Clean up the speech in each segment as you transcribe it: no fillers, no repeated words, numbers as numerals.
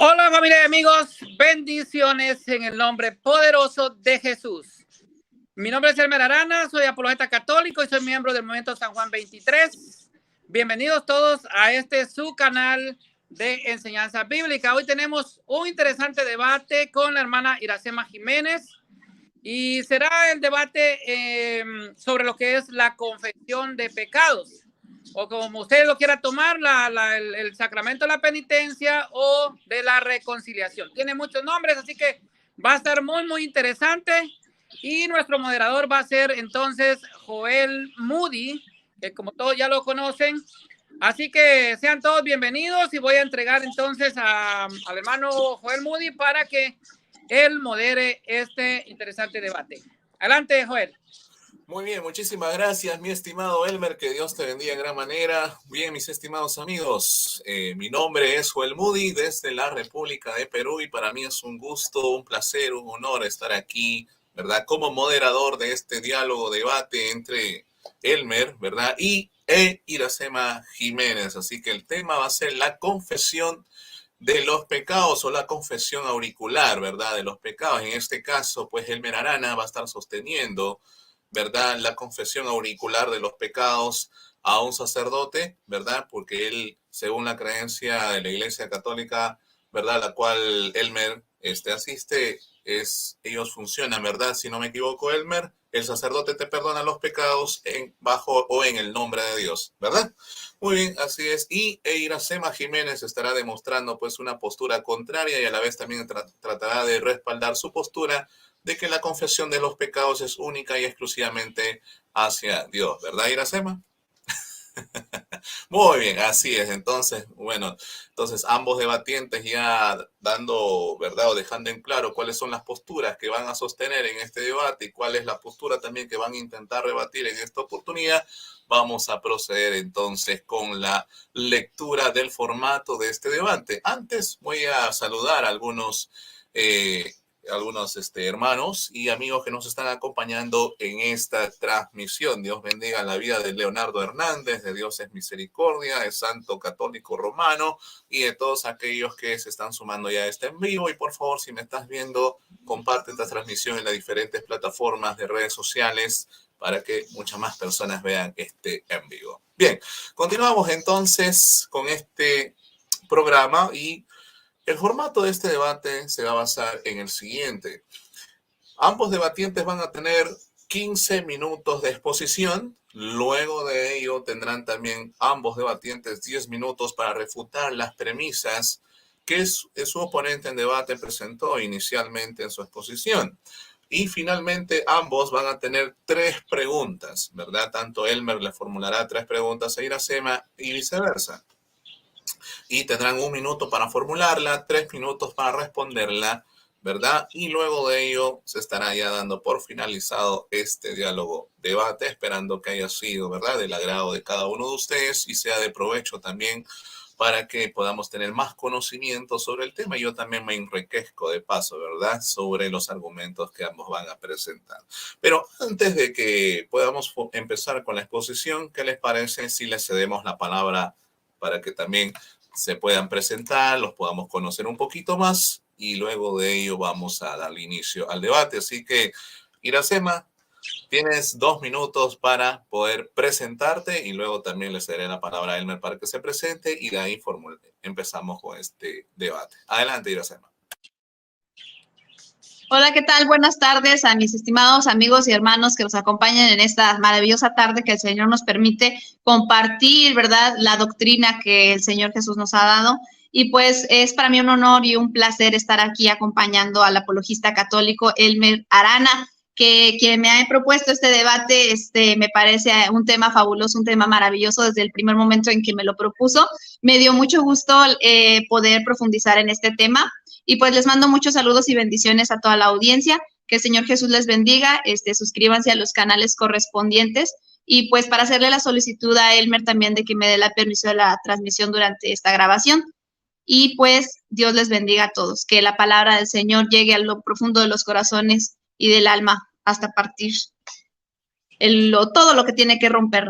Hola familia y amigos, bendiciones en el nombre poderoso de Jesús. Mi nombre es Elmer Arana, soy apologeta católico y soy miembro del Movimiento San Juan 23. Bienvenidos todos a su canal de enseñanza bíblica. Hoy tenemos un interesante debate con la hermana Iracema Jiménez y será el debate sobre lo que es la confesión de pecados, o como usted lo quiera tomar, el sacramento de la penitencia o de la reconciliación. Tiene muchos nombres, así que va a estar muy interesante. Y nuestro moderador va a ser entonces Joel Moody, que como todos ya lo conocen. Así que sean todos bienvenidos y voy a entregar entonces al hermano Joel Moody para que él modere este interesante debate. Adelante, Joel. Muy bien, muchísimas gracias, mi estimado Elmer, que Dios te bendiga en gran manera. Bien, mis estimados amigos, mi nombre es Joel Moody desde la República de Perú y para mí es un gusto, un placer, un honor estar aquí, ¿verdad? Como moderador de este diálogo, debate entre Elmer, ¿verdad? Y Iracema Jiménez. Así que el tema va a ser la confesión de los pecados o la confesión auricular, ¿verdad? De los pecados. En este caso, pues Elmer Arana va a estar sosteniendo, ¿verdad?, la confesión auricular de los pecados a un sacerdote, ¿verdad? Porque él, según la creencia de la Iglesia Católica, ¿verdad?, la cual Elmer asiste, ellos funcionan, ¿verdad? Si no me equivoco, Elmer, el sacerdote te perdona los pecados bajo o en el nombre de Dios, ¿verdad? Muy bien, así es. Y Iracema Jiménez estará demostrando pues una postura contraria y a la vez también tratará de respaldar su postura de que la confesión de los pecados es única y exclusivamente hacia Dios, ¿verdad, Iracema? Muy bien, así es. Entonces, bueno, ambos debatientes ya dando, ¿verdad?, o dejando en claro cuáles son las posturas que van a sostener en este debate y cuál es la postura también que van a intentar rebatir en esta oportunidad. Vamos a proceder entonces con la lectura del formato de este debate. Antes voy a saludar a algunos hermanos y amigos que nos están acompañando en esta transmisión. Dios bendiga la vida de Leonardo Hernández, de Dios es Misericordia, de Santo Católico Romano y de todos aquellos que se están sumando ya a este en vivo. Y por favor, si me estás viendo, comparte esta transmisión en las diferentes plataformas de redes sociales para que muchas más personas vean este en vivo. Bien, continuamos entonces con este programa y el formato de este debate se va a basar en el siguiente. Ambos debatientes van a tener 15 minutos de exposición. Luego de ello tendrán también ambos debatientes 10 minutos para refutar las premisas que su oponente en debate presentó inicialmente en su exposición. Y finalmente ambos van a tener 3 preguntas, ¿verdad? Tanto Elmer le formulará 3 preguntas a Iracema y viceversa. Y tendrán 1 minuto para formularla, 3 minutos para responderla, ¿verdad? Y luego de ello se estará ya dando por finalizado este diálogo debate, esperando que haya sido, ¿verdad?, del agrado de cada uno de ustedes y sea de provecho también para que podamos tener más conocimiento sobre el tema. Yo también me enriquezco de paso, ¿verdad?, sobre los argumentos que ambos van a presentar. Pero antes de que podamos empezar con la exposición, ¿qué les parece si les cedemos la palabra para que también se puedan presentar, los podamos conocer un poquito más y luego de ello vamos a dar inicio al debate? Así que, Iracema, tienes 2 minutos para poder presentarte y luego también le cederé la palabra a Elmer para que se presente y de ahí empezamos con este debate. Adelante, Iracema. Hola, ¿qué tal? Buenas tardes a mis estimados amigos y hermanos que nos acompañan en esta maravillosa tarde que el Señor nos permite compartir, ¿verdad?, la doctrina que el Señor Jesús nos ha dado. Y pues es para mí un honor y un placer estar aquí acompañando al apologista católico Elmer Arana, que quien me ha propuesto este debate, me parece un tema fabuloso, un tema maravilloso desde el primer momento en que me lo propuso. Me dio mucho gusto poder profundizar en este tema. Y pues les mando muchos saludos y bendiciones a toda la audiencia. Que el Señor Jesús les bendiga. Suscríbanse a los canales correspondientes. Y pues para hacerle la solicitud a Elmer también de que me dé la permiso de la transmisión durante esta grabación. Y pues Dios les bendiga a todos. Que la palabra del Señor llegue a lo profundo de los corazones y del alma hasta partir. todo lo que tiene que romper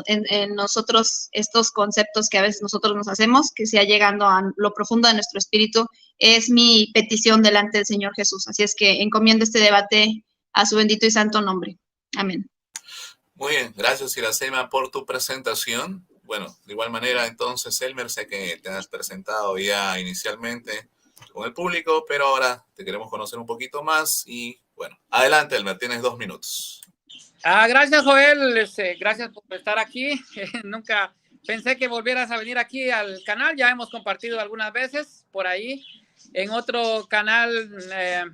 en nosotros, estos conceptos que a veces nosotros nos hacemos, que sea llegando a lo profundo de nuestro espíritu, es mi petición delante del Señor Jesús. Así es que encomiendo este debate a su bendito y santo nombre. Amén. Muy bien, gracias Iracema por tu presentación. Bueno, de igual manera entonces, Elmer, sé que te has presentado ya inicialmente con el público, pero ahora te queremos conocer un poquito más y bueno, adelante Elmer, tienes 2 minutos. Gracias, Joel. Gracias por estar aquí. Nunca pensé que volvieras a venir aquí al canal. Ya hemos compartido algunas veces por ahí en otro canal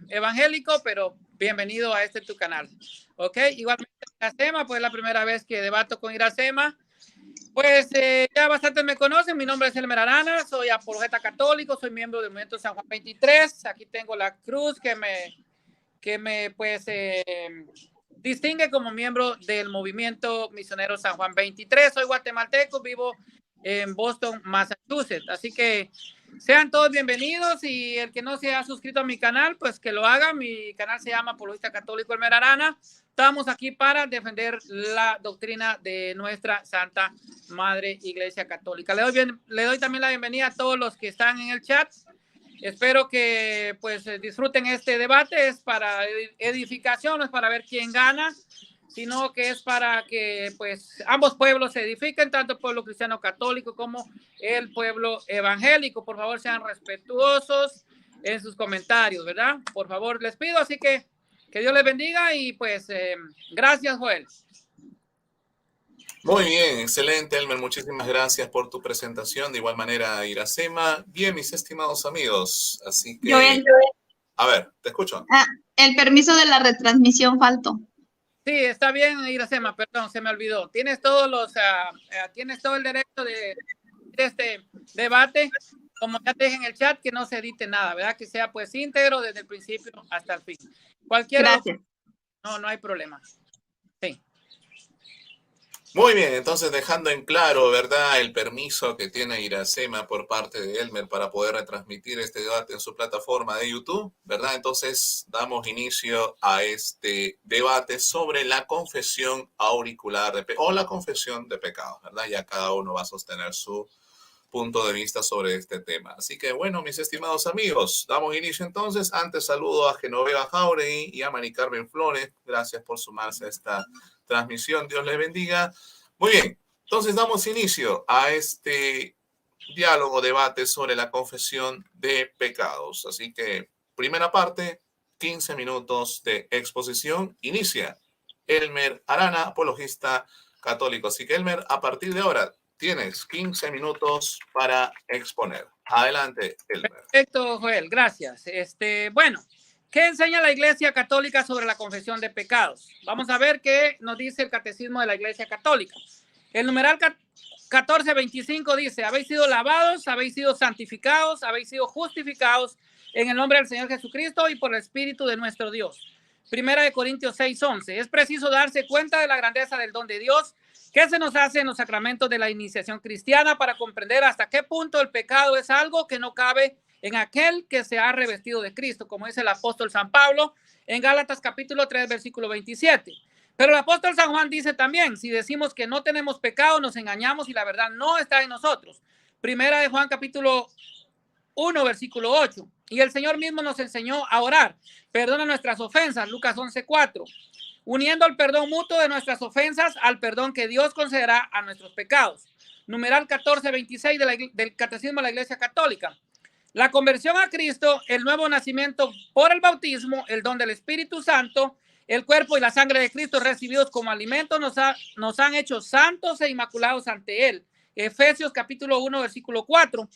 evangélico, pero bienvenido a tu canal. Ok, igualmente Iracema, pues es la primera vez que debato con Iracema. Pues ya bastante me conocen. Mi nombre es Elmer Arana, soy apologeta católico, soy miembro del Movimiento San Juan 23. Aquí tengo la cruz que me pues distingue como miembro del Movimiento Misionero San Juan 23. Soy guatemalteco, vivo en Boston, Massachusetts. Así que sean todos bienvenidos y el que no se ha suscrito a mi canal, pues que lo haga. Mi canal se llama Apologista Católico Elmer Arana. Estamos aquí para defender la doctrina de nuestra Santa Madre Iglesia Católica. Le doy también la bienvenida a todos los que están en el chat. Espero que pues disfruten este debate. Es para edificación, no es para ver quién gana, sino que es para que pues ambos pueblos se edifiquen, tanto el pueblo cristiano católico como el pueblo evangélico. Por favor, sean respetuosos en sus comentarios, ¿verdad? Por favor, les pido. Así que Dios les bendiga y pues gracias, Joel. Muy bien, excelente, Elmer. Muchísimas gracias por tu presentación. De igual manera, Iracema. Bien, mis estimados amigos. Así que, Joel. A ver, te escucho. El permiso de la retransmisión faltó. Sí, está bien, Iracema, perdón, se me olvidó. Tienes todo el derecho de este debate. Como ya te dije en el chat, que no se edite nada, ¿verdad? Que sea pues íntegro desde el principio hasta el fin. Gracias. No hay problema. Sí. Muy bien, entonces dejando en claro, ¿verdad?, el permiso que tiene Iracema por parte de Elmer para poder retransmitir este debate en su plataforma de YouTube, ¿verdad? Entonces damos inicio a este debate sobre la confesión auricular o la confesión de pecados, ¿verdad? Ya cada uno va a sostener su punto de vista sobre este tema. Así que bueno, mis estimados amigos, damos inicio entonces. Antes saludo a Genoveva Jauregui y a Mari Carmen Flores. Gracias por sumarse a esta transmisión. Dios les bendiga. Muy bien, entonces damos inicio a este diálogo, debate sobre la confesión de pecados. Así que, primera parte, 15 minutos de exposición. Inicia Elmer Arana, apologista católico. Así que, Elmer, a partir de ahora, tienes 15 minutos para exponer. Adelante, Elmer. Perfecto, Joel, gracias. Bueno, ¿qué enseña la Iglesia Católica sobre la confesión de pecados? Vamos a ver qué nos dice el Catecismo de la Iglesia Católica. El numeral 1425 dice: habéis sido lavados, habéis sido santificados, habéis sido justificados en el nombre del Señor Jesucristo y por el Espíritu de nuestro Dios. Primera de Corintios 6:11. Es preciso darse cuenta de la grandeza del don de Dios que se nos hace en los sacramentos de la iniciación cristiana para comprender hasta qué punto el pecado es algo que no cabe en aquel que se ha revestido de Cristo, como dice el apóstol San Pablo en Gálatas capítulo 3, versículo 27. Pero el apóstol San Juan dice también: si decimos que no tenemos pecado, nos engañamos y la verdad no está en nosotros. Primera de Juan capítulo 1, versículo 8. Y el Señor mismo nos enseñó a orar: perdona nuestras ofensas, Lucas 11:4. Uniendo el perdón mutuo de nuestras ofensas al perdón que Dios concederá a nuestros pecados. Numeral 1426 del Catecismo de la Iglesia Católica. La conversión a Cristo, el nuevo nacimiento por el bautismo, el don del Espíritu Santo, el cuerpo y la sangre de Cristo recibidos como alimento nos han hecho santos e inmaculados ante Él. Efesios capítulo 1, versículo 4.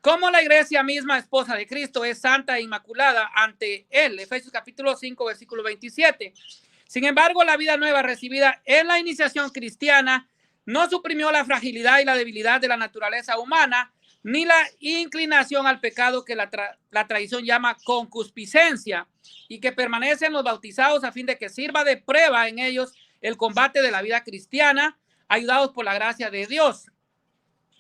Como la iglesia misma, esposa de Cristo, es santa e inmaculada ante Él. Efesios capítulo 5, versículo 27. Sin embargo, la vida nueva recibida en la iniciación cristiana no suprimió la fragilidad y la debilidad de la naturaleza humana, ni la inclinación al pecado que la tradición llama concupiscencia, y que permanece en los bautizados a fin de que sirva de prueba en ellos el combate de la vida cristiana, ayudados por la gracia de Dios.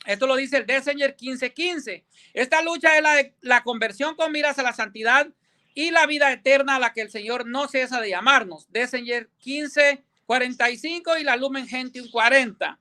Esto lo dice el Dessenger 15:15. Esta lucha es la conversión con miras a la santidad y la vida eterna a la que el Señor no cesa de llamarnos. Dessenger 15, 45 y la Lumen Gentium 40.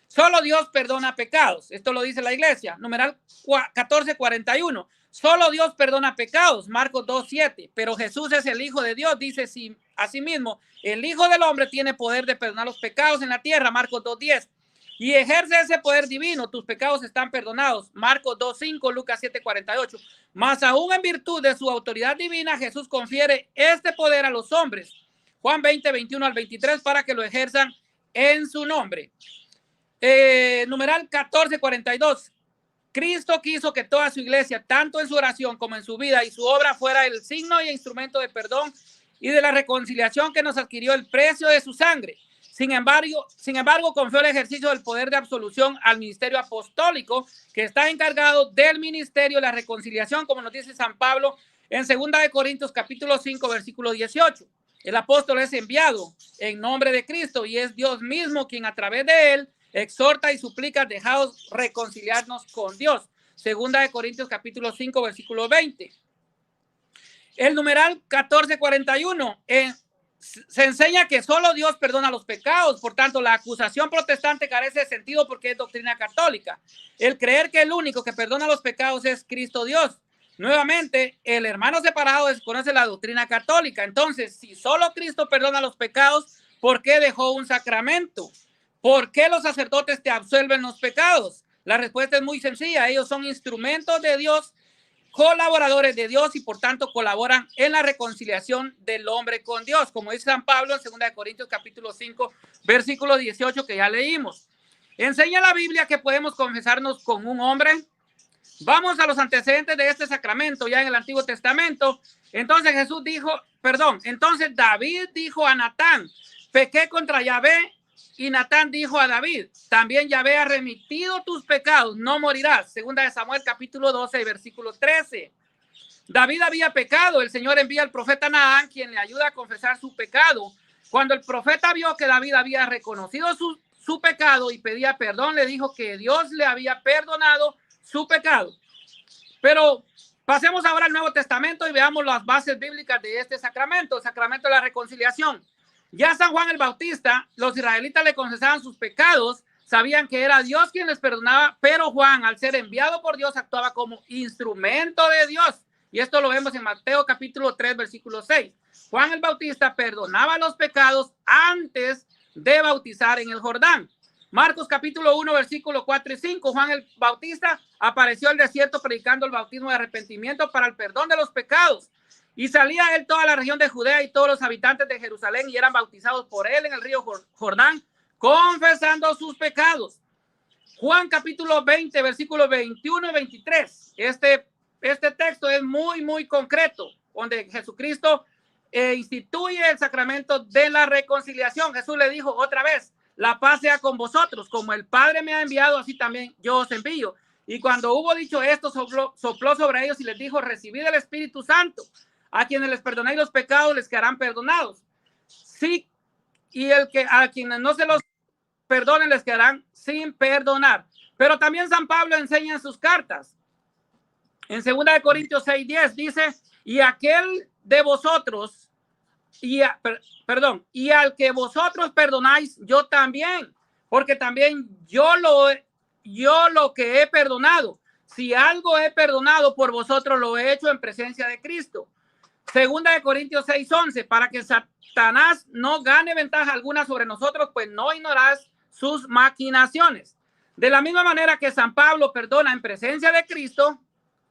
Solo Dios perdona pecados. Esto lo dice la iglesia. Numeral 1441. Solo Dios perdona pecados. Marcos 2:7. Pero Jesús es el Hijo de Dios. Dice asimismo, el Hijo del Hombre tiene poder de perdonar los pecados en la tierra. Marcos 2:10. Y ejerce ese poder divino. Tus pecados están perdonados. Marcos 2:5, Lucas 7:48. Más aún en virtud de su autoridad divina, Jesús confiere este poder a los hombres. Juan 20:21 al 23, para que lo ejerzan en su nombre. Numeral 1442. Cristo quiso que toda su iglesia, tanto en su oración como en su vida y su obra, fuera el signo y instrumento de perdón y de la reconciliación que nos adquirió el precio de su sangre. Sin embargo, confió el ejercicio del poder de absolución al ministerio apostólico, que está encargado del ministerio de la reconciliación, como nos dice San Pablo en 2 de Corintios capítulo 5, versículo 18. El apóstol es enviado en nombre de Cristo y es Dios mismo quien a través de él exhorta y suplica: dejaos reconciliarnos con Dios. 2 de Corintios capítulo 5, versículo 20. El numeral 1441 se enseña que solo Dios perdona los pecados. Por tanto, la acusación protestante carece de sentido porque es doctrina católica. El creer que el único que perdona los pecados es Cristo Dios. Nuevamente, el hermano separado desconoce la doctrina católica. Entonces, si solo Cristo perdona los pecados, ¿por qué dejó un sacramento? ¿Por qué los sacerdotes te absuelven los pecados? La respuesta es muy sencilla. Ellos son instrumentos de Dios, colaboradores de Dios, y por tanto colaboran en la reconciliación del hombre con Dios, como dice San Pablo en 2 de Corintios capítulo 5, versículo 18, que ya leímos. ¿Enseña la Biblia que podemos confesarnos con un hombre? Vamos a los antecedentes de este sacramento ya en el Antiguo Testamento. Entonces entonces David dijo a Natán: pequé contra Yahvé. Y Natán dijo a David: también Yahvé ha remitido tus pecados, no morirás. 2 de Samuel capítulo 12, versículo 13. David había pecado. El Señor envía al profeta Natán, quien le ayuda a confesar su pecado. Cuando el profeta vio que David había reconocido su pecado y pedía perdón, le dijo que Dios le había perdonado su pecado. Pero pasemos ahora al Nuevo Testamento y veamos las bases bíblicas de este sacramento, el sacramento de la reconciliación. Ya San Juan el Bautista, los israelitas le confesaban sus pecados, sabían que era Dios quien les perdonaba, pero Juan, al ser enviado por Dios, actuaba como instrumento de Dios. Y esto lo vemos en Mateo capítulo 3, versículo 6. Juan el Bautista perdonaba los pecados antes de bautizar en el Jordán. Marcos capítulo 1, versículo 4 y 5. Juan el Bautista apareció en el desierto predicando el bautismo de arrepentimiento para el perdón de los pecados. Y salía él toda la región de Judea y todos los habitantes de Jerusalén y eran bautizados por él en el río Jordán, confesando sus pecados. Juan capítulo 20, versículos 21 y 23. Este texto es muy, muy concreto, donde Jesucristo instituye el sacramento de la reconciliación. Jesús le dijo otra vez: la paz sea con vosotros, como el Padre me ha enviado, así también yo os envío. Y cuando hubo dicho esto, sopló sobre ellos y les dijo: recibid el Espíritu Santo. A quienes les perdonéis los pecados les quedarán perdonados. Sí, y a quienes no se los perdonen les quedarán sin perdonar. Pero también San Pablo enseña en sus cartas. En 2 de Corintios 6:10 dice: y aquel de vosotros, y al que vosotros perdonáis, yo también, porque también yo lo que he perdonado. Si algo he perdonado por vosotros, lo he hecho en presencia de Cristo. 2 de Corintios 6:11, para que Satanás no gane ventaja alguna sobre nosotros, pues no ignorás sus maquinaciones. De la misma manera que San Pablo perdona en presencia de Cristo,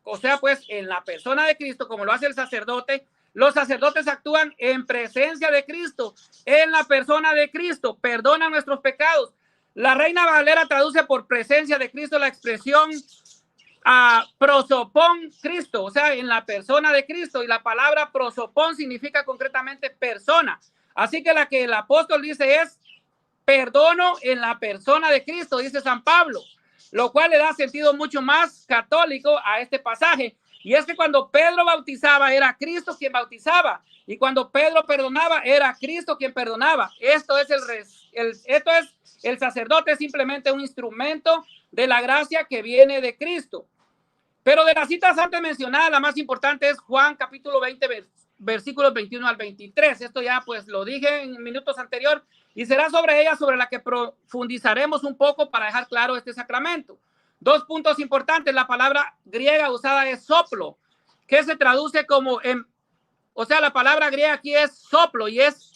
o sea, pues en la persona de Cristo, como lo hace el sacerdote, los sacerdotes actúan en presencia de Cristo, en la persona de Cristo, perdonan nuestros pecados. La Reina Valera traduce por presencia de Cristo la expresión prosopón Cristo, o sea, en la persona de Cristo, y la palabra prosopón significa concretamente persona. Así que la que el apóstol dice es: perdono en la persona de Cristo, dice San Pablo, lo cual le da sentido mucho más católico a este pasaje. Y es que cuando Pedro bautizaba, era Cristo quien bautizaba, y cuando Pedro perdonaba, era Cristo quien perdonaba. Esto es el sacerdote, es simplemente un instrumento de la gracia que viene de Cristo. Pero de las citas antes mencionadas, la más importante es Juan capítulo 20, versículos 21 al 23. Esto ya pues lo dije en minutos anteriores y será sobre ella sobre la que profundizaremos un poco para dejar claro este sacramento. 2 puntos importantes. La palabra griega usada es soplo, que se traduce como, o sea, la palabra griega aquí es soplo y es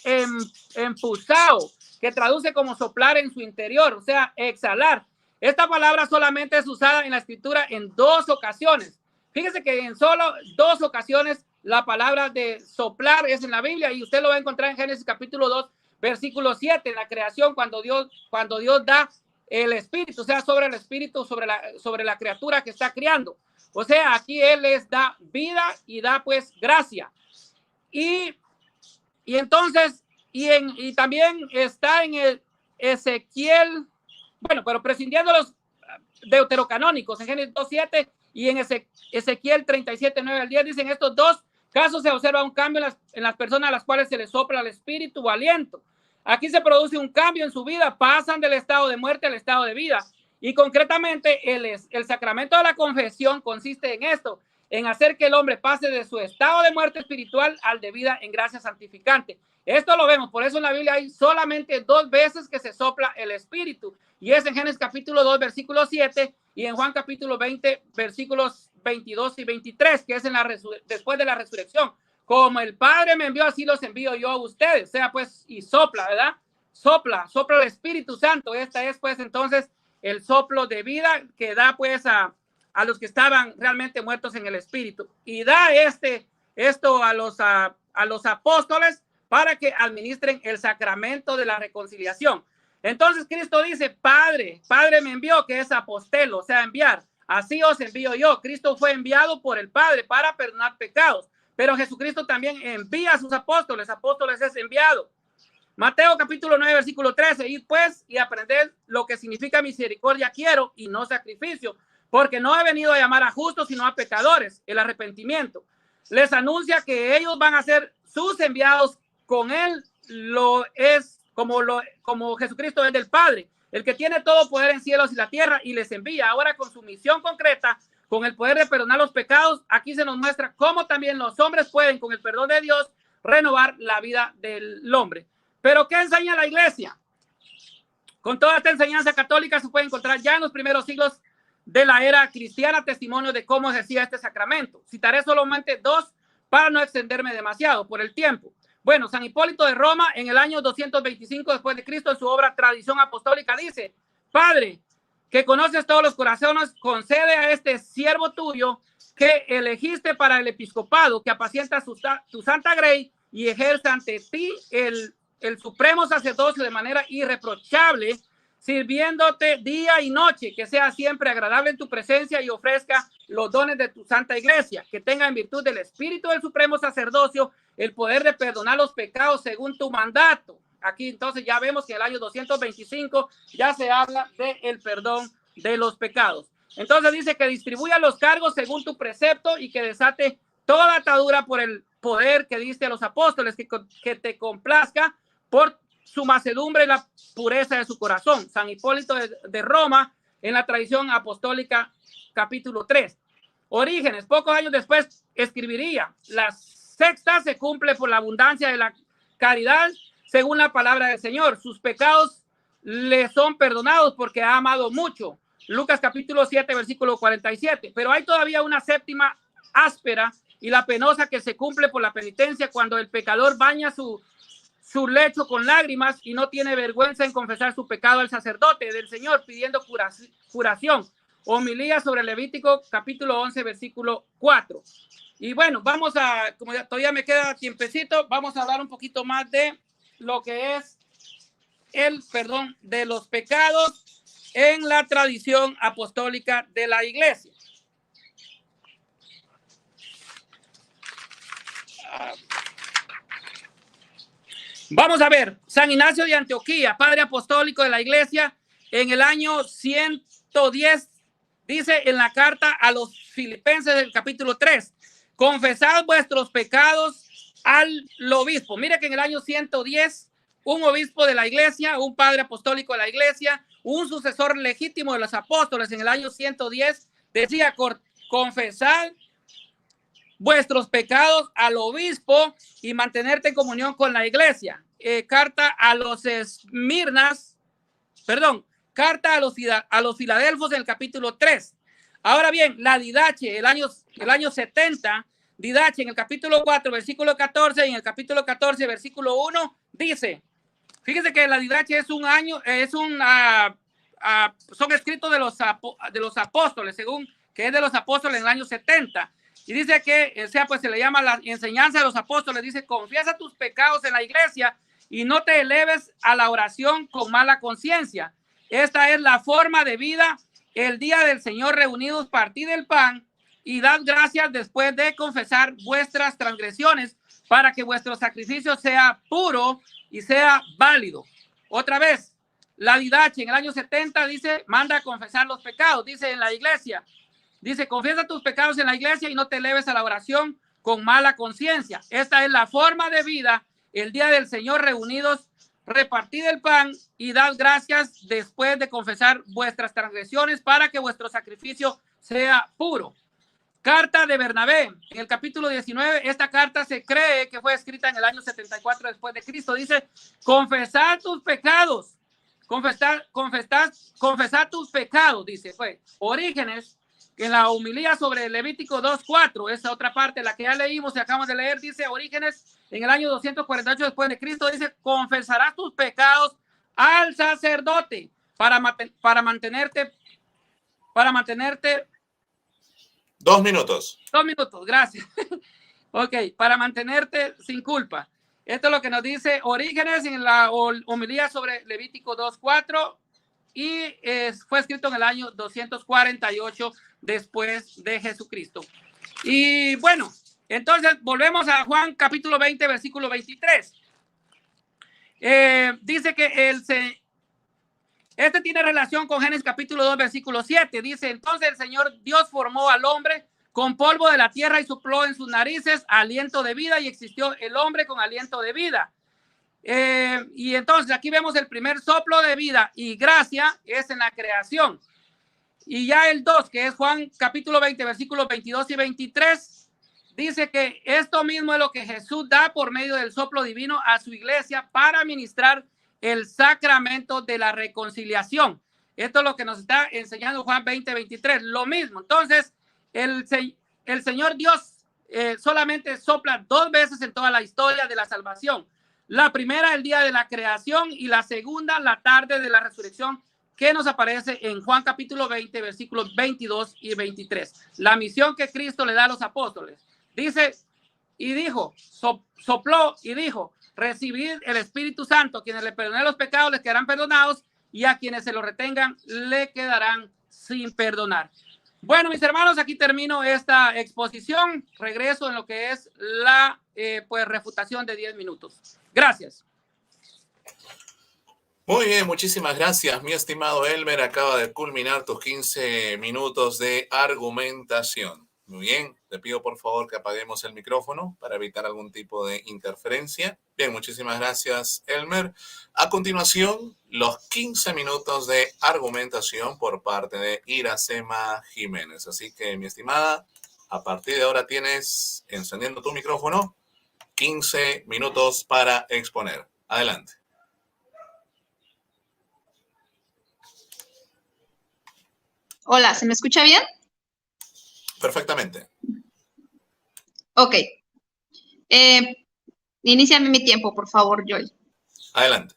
empusao, que traduce como soplar en su interior, o sea, exhalar. Esta palabra solamente es usada en la escritura en 2 ocasiones. Fíjese que en solo 2 ocasiones la palabra de soplar es en la Biblia, y usted lo va a encontrar en Génesis capítulo 2, versículo 7, en la creación, cuando Dios da el espíritu, o sea, sobre el espíritu, sobre la criatura que está criando. O sea, aquí Él les da vida y da pues gracia. Y entonces, y también está en el Ezequiel, bueno, pero prescindiendo los deuterocanónicos, en Génesis 2:7 y en Ezequiel 37:9 al 10, dicen estos 2 casos se observa un cambio en las personas a las cuales se les sopla el espíritu o aliento. Aquí se produce un cambio en su vida, pasan del estado de muerte al estado de vida. Y concretamente el sacramento de la confesión consiste en esto, en hacer que el hombre pase de su estado de muerte espiritual al de vida en gracia santificante. Esto lo vemos, por eso en la Biblia hay solamente 2 veces que se sopla el espíritu, y es en Génesis capítulo 2, versículo 7, y en Juan capítulo 20, versículos 22 y 23, que es después de la resurrección. Como el Padre me envió, así los envío yo a ustedes. O sea, pues, y sopla, ¿verdad? Sopla el Espíritu Santo. Esta es, pues, entonces, el soplo de vida que da, pues, a los que estaban realmente muertos en el Espíritu. Y da esto a los apóstoles para que administren el sacramento de la reconciliación. Entonces, Cristo dice, Padre me envió, que es apostelo, o sea, enviar. Así os envío yo. Cristo fue enviado por el Padre para perdonar pecados. Pero Jesucristo también envía a sus apóstoles. Apóstoles es enviado. Mateo capítulo 9, versículo 13. Id pues y aprended lo que significa misericordia quiero y no sacrificio. Porque no he venido a llamar a justos, sino a pecadores. El arrepentimiento. Les anuncia que ellos van a ser sus enviados. Con él lo es como Jesucristo es del Padre. El que tiene todo poder en cielos y la tierra y les envía. Ahora con su misión concreta, con el poder de perdonar los pecados, aquí se nos muestra cómo también los hombres pueden, con el perdón de Dios, renovar la vida del hombre. Pero ¿qué enseña la iglesia? Con toda esta enseñanza católica se puede encontrar ya en los primeros siglos de la era cristiana testimonio de cómo ejercía este sacramento. Citaré solamente 2 para no extenderme demasiado por el tiempo. Bueno, San Hipólito de Roma, en el año 225 después de Cristo, en su obra Tradición Apostólica, dice: Padre, que conoces todos los corazones, concede a este siervo tuyo que elegiste para el episcopado, que apacienta tu santa grey y ejerce ante ti el supremo sacerdocio de manera irreprochable, sirviéndote día y noche, que sea siempre agradable en tu presencia y ofrezca los dones de tu santa iglesia, que tenga en virtud del espíritu del supremo sacerdocio el poder de perdonar los pecados según tu mandato. Aquí entonces ya vemos que en el año 225 ya se habla del perdón de los pecados. Entonces dice que distribuya los cargos según tu precepto y que desate toda atadura por el poder que diste a los apóstoles, que te complazca por su mansedumbre y la pureza de su corazón. San Hipólito de Roma, en la tradición apostólica, capítulo 3. Orígenes, pocos años después, escribiría: la sexta se cumple por la abundancia de la caridad, según la palabra del Señor. Sus pecados le son perdonados porque ha amado mucho. Lucas capítulo 7, versículo 47. Pero hay todavía una séptima áspera y la penosa que se cumple por la penitencia, cuando el pecador baña su lecho con lágrimas y no tiene vergüenza en confesar su pecado al sacerdote del Señor, pidiendo curación. Homilía sobre Levítico capítulo 11, versículo 4. Y bueno, vamos a, como todavía me queda tiempecito, vamos a hablar un poquito más de lo que es el perdón de los pecados en la tradición apostólica de la iglesia. Vamos a ver, San Ignacio de Antioquía, padre apostólico de la iglesia, en el año 110, dice en la carta a los Filipenses del capítulo 3, confesad vuestros pecados al obispo. Mire que en el año 110, un obispo de la iglesia, un padre apostólico de la iglesia, un sucesor legítimo de los apóstoles, en el año 110, decía: confesad vuestros pecados al obispo y mantenerte en comunión con la iglesia. carta a los Esmirnas, perdón, carta a los Filadelfos en el capítulo 3. Ahora bien, la Didache, el año 70, Didache en el capítulo 4, versículo 14, y en el capítulo 14, versículo 1, dice, fíjese que la Didache es un año, son escritos de los apóstoles, según que es de los apóstoles en el año 70. Y dice que, pues se le llama la enseñanza de los apóstoles, dice, confiesa tus pecados en la iglesia y no te eleves a la oración con mala conciencia. Esta es la forma de vida. El día del Señor reunidos, partid el pan y dad gracias después de confesar vuestras transgresiones para que vuestro sacrificio sea puro y sea válido. Otra vez, la Didache en el año 70 dice, manda a confesar los pecados, dice en la iglesia. Dice, confiesa tus pecados en la iglesia y no te eleves a la oración con mala conciencia. Esta es la forma de vida. El día del Señor reunidos, repartid el pan y dad gracias después de confesar vuestras transgresiones para que vuestro sacrificio sea puro. Carta de Bernabé, en el capítulo 19, esta carta se cree que fue escrita en el año 74 después de Cristo. Dice, confesad tus pecados, confesad tus pecados, dice, fue Orígenes. En la homilía sobre Levítico 2:4, esa otra parte, la que ya leímos y acabamos de leer, dice Orígenes, en el año 248 después de Cristo, dice, confesarás tus pecados al sacerdote para mantenerte 2 minutos. 2 minutos, gracias. Ok, para mantenerte sin culpa. Esto es lo que nos dice Orígenes en la homilía sobre Levítico 2:4 y fue escrito en el año 248 después de Jesucristo. Y bueno, entonces volvemos a Juan capítulo 20, versículo 23. Dice que este tiene relación con Génesis capítulo 2, versículo 7. Dice, entonces el Señor Dios formó al hombre con polvo de la tierra y sopló en sus narices aliento de vida y existió el hombre con aliento de vida. Y entonces aquí vemos el primer soplo de vida y gracia es en la creación. Y ya el 2, que es Juan capítulo 20, versículos 22 y 23, dice que esto mismo es lo que Jesús da por medio del soplo divino a su iglesia para ministrar el sacramento de la reconciliación. Esto es lo que nos está enseñando Juan 20, 23, lo mismo. Entonces, el Señor Dios solamente sopla 2 veces en toda la historia de la salvación. La primera, el día de la creación, y la segunda, la tarde de la resurrección, que nos aparece en Juan capítulo 20, versículos 22 y 23. La misión que Cristo le da a los apóstoles. Dice, y dijo, sopló y dijo, recibid el Espíritu Santo. Quienes le perdonen los pecados les quedarán perdonados y a quienes se lo retengan le quedarán sin perdonar. Bueno, mis hermanos, aquí termino esta exposición. Regreso en lo que es la refutación de 10 minutos. Gracias. Muy bien, muchísimas gracias, mi estimado Elmer. Acaba de culminar tus 15 minutos de argumentación. Muy bien, te pido por favor que apaguemos el micrófono para evitar algún tipo de interferencia. Bien, muchísimas gracias, Elmer. A continuación, los 15 minutos de argumentación por parte de Iracema Jiménez. Así que, mi estimada, a partir de ahora tienes, encendiendo tu micrófono, 15 minutos para exponer. Adelante. Hola, ¿se me escucha bien? Perfectamente. Ok. Iníciame mi tiempo, por favor, Joy. Adelante.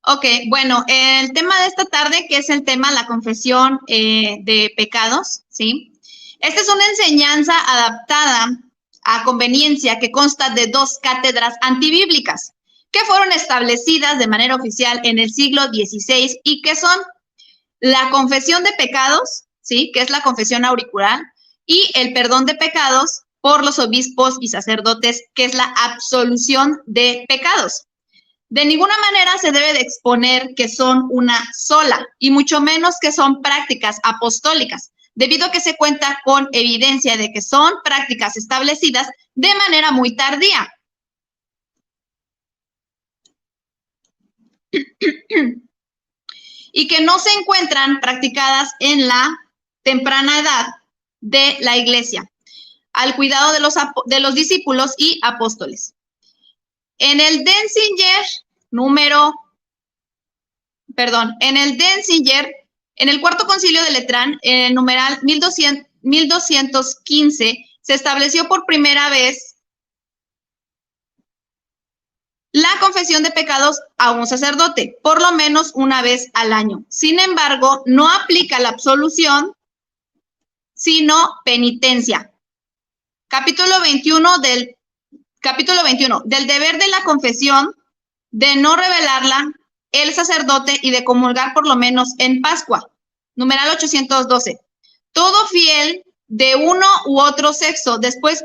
Ok, bueno, el tema de esta tarde, que es el tema la confesión de pecados, ¿sí? Esta es una enseñanza adaptada a conveniencia que consta de 2 cátedras antibíblicas que fueron establecidas de manera oficial en el siglo XVI y que son la confesión de pecados, ¿sí? Que es la confesión auricular, y el perdón de pecados por los obispos y sacerdotes, que es la absolución de pecados. De ninguna manera se debe de exponer que son una sola, y mucho menos que son prácticas apostólicas, debido a que se cuenta con evidencia de que son prácticas establecidas de manera muy tardía. Y que no se encuentran practicadas en la temprana edad de la iglesia, al cuidado de los discípulos y apóstoles. En el Denzinger en el Cuarto Concilio de Letrán, en el numeral 1215, se estableció por primera vez la confesión de pecados a un sacerdote, por lo menos una vez al año. Sin embargo, no aplica la absolución, sino penitencia. Capítulo 21 del deber de la confesión, de no revelarla el sacerdote y de comulgar por lo menos en Pascua. Numeral 812. Todo fiel de uno u otro sexo, después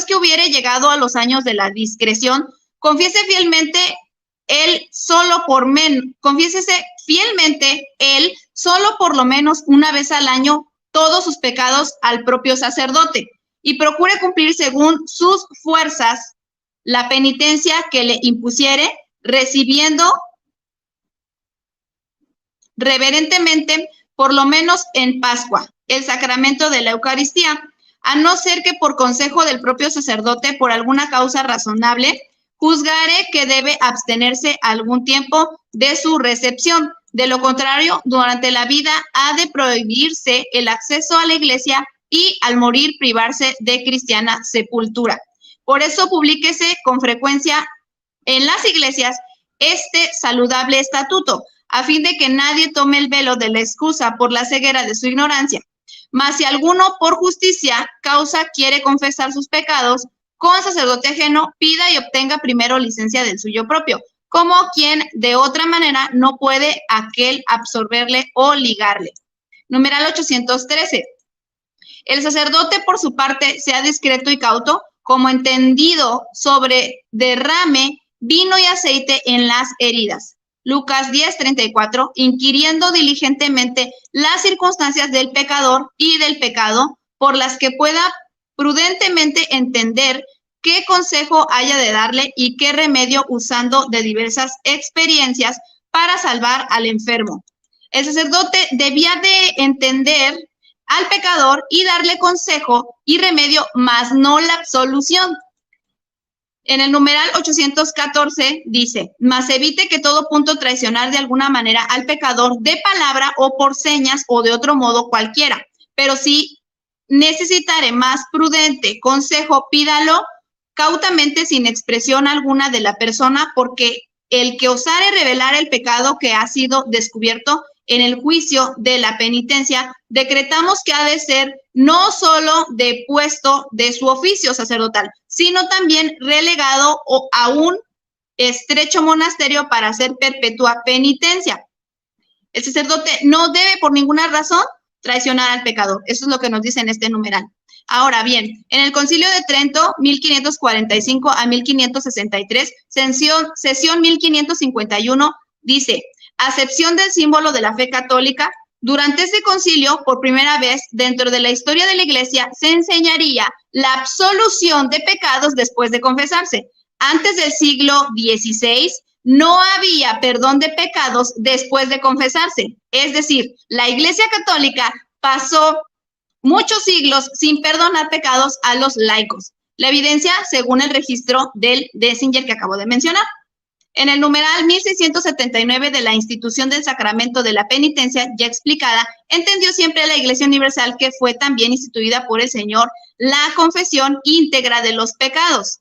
que hubiere llegado a los años de la discreción, confiésese fielmente él solo por lo menos una vez al año todos sus pecados al propio sacerdote y procure cumplir según sus fuerzas la penitencia que le impusiere, recibiendo reverentemente, por lo menos en Pascua, el sacramento de la Eucaristía, a no ser que por consejo del propio sacerdote, por alguna causa razonable, juzgare que debe abstenerse algún tiempo de su recepción. De lo contrario, durante la vida ha de prohibirse el acceso a la iglesia y al morir privarse de cristiana sepultura. Por eso publíquese con frecuencia en las iglesias este saludable estatuto, a fin de que nadie tome el velo de la excusa por la ceguera de su ignorancia. Mas si alguno por justicia causa quiere confesar sus pecados con sacerdote ajeno, pida y obtenga primero licencia del suyo propio, como quien de otra manera no puede aquel absorberle o ligarle. Numeral 813. El sacerdote, por su parte, sea discreto y cauto, como entendido sobre derrame vino y aceite en las heridas. Lucas 10:34, inquiriendo diligentemente las circunstancias del pecador y del pecado, por las que pueda prudentemente entender qué consejo haya de darle y qué remedio, usando de diversas experiencias para salvar al enfermo. El sacerdote debía de entender al pecador y darle consejo y remedio, mas no la absolución. En el numeral 814 dice, mas evite que todo punto traicionar de alguna manera al pecador de palabra o por señas o de otro modo cualquiera. Pero si necesitare más prudente consejo, pídalo cautamente sin expresión alguna de la persona, porque el que osare revelar el pecado que ha sido descubierto en el juicio de la penitencia, decretamos que ha de ser no solo depuesto de su oficio sacerdotal, sino también relegado a un estrecho monasterio para hacer perpetua penitencia. El sacerdote no debe por ninguna razón traicionar al pecador. Eso es lo que nos dice en este numeral. Ahora bien, en el Concilio de Trento, 1545 a 1563, sesión 1551, dice, acepción del símbolo de la fe católica. Durante este concilio, por primera vez dentro de la historia de la Iglesia, se enseñaría la absolución de pecados después de confesarse. Antes del siglo XVI, no había perdón de pecados después de confesarse. Es decir, la Iglesia Católica pasó muchos siglos sin perdonar pecados a los laicos. La evidencia, según el registro del Denzinger que acabo de mencionar. En el numeral 1679 de la institución del sacramento de la penitencia ya explicada, entendió siempre la Iglesia Universal que fue también instituida por el Señor la confesión íntegra de los pecados.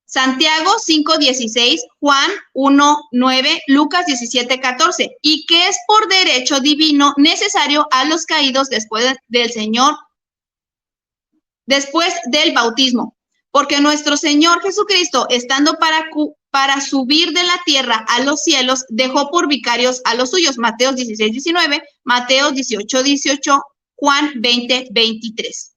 Santiago 5:16, Juan 1:9, Lucas 17:14, y que es por derecho divino necesario a los caídos después del bautismo, porque nuestro Señor Jesucristo, estando para subir de la tierra a los cielos, dejó por vicarios a los suyos. Mateo 16:19, Mateo 18:18, Juan 20:23.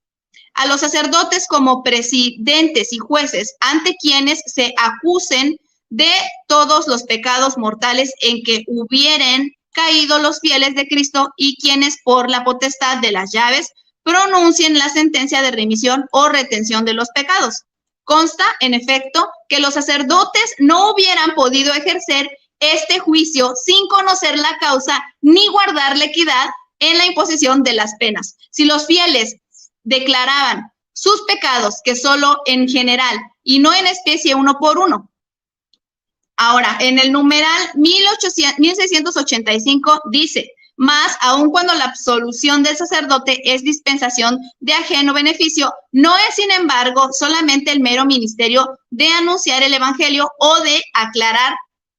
A los sacerdotes como presidentes y jueces, ante quienes se acusen de todos los pecados mortales en que hubieren caído los fieles de Cristo, y quienes por la potestad de las llaves pronuncien la sentencia de remisión o retención de los pecados. Consta, en efecto, que los sacerdotes no hubieran podido ejercer este juicio sin conocer la causa ni guardar la equidad en la imposición de las penas. Si los fieles declaraban sus pecados, que solo en general y no en especie uno por uno, Ahora, en el numeral 1685 dice, mas aun cuando la absolución del sacerdote es dispensación de ajeno beneficio, no es, sin embargo, solamente el mero ministerio de anunciar el evangelio o de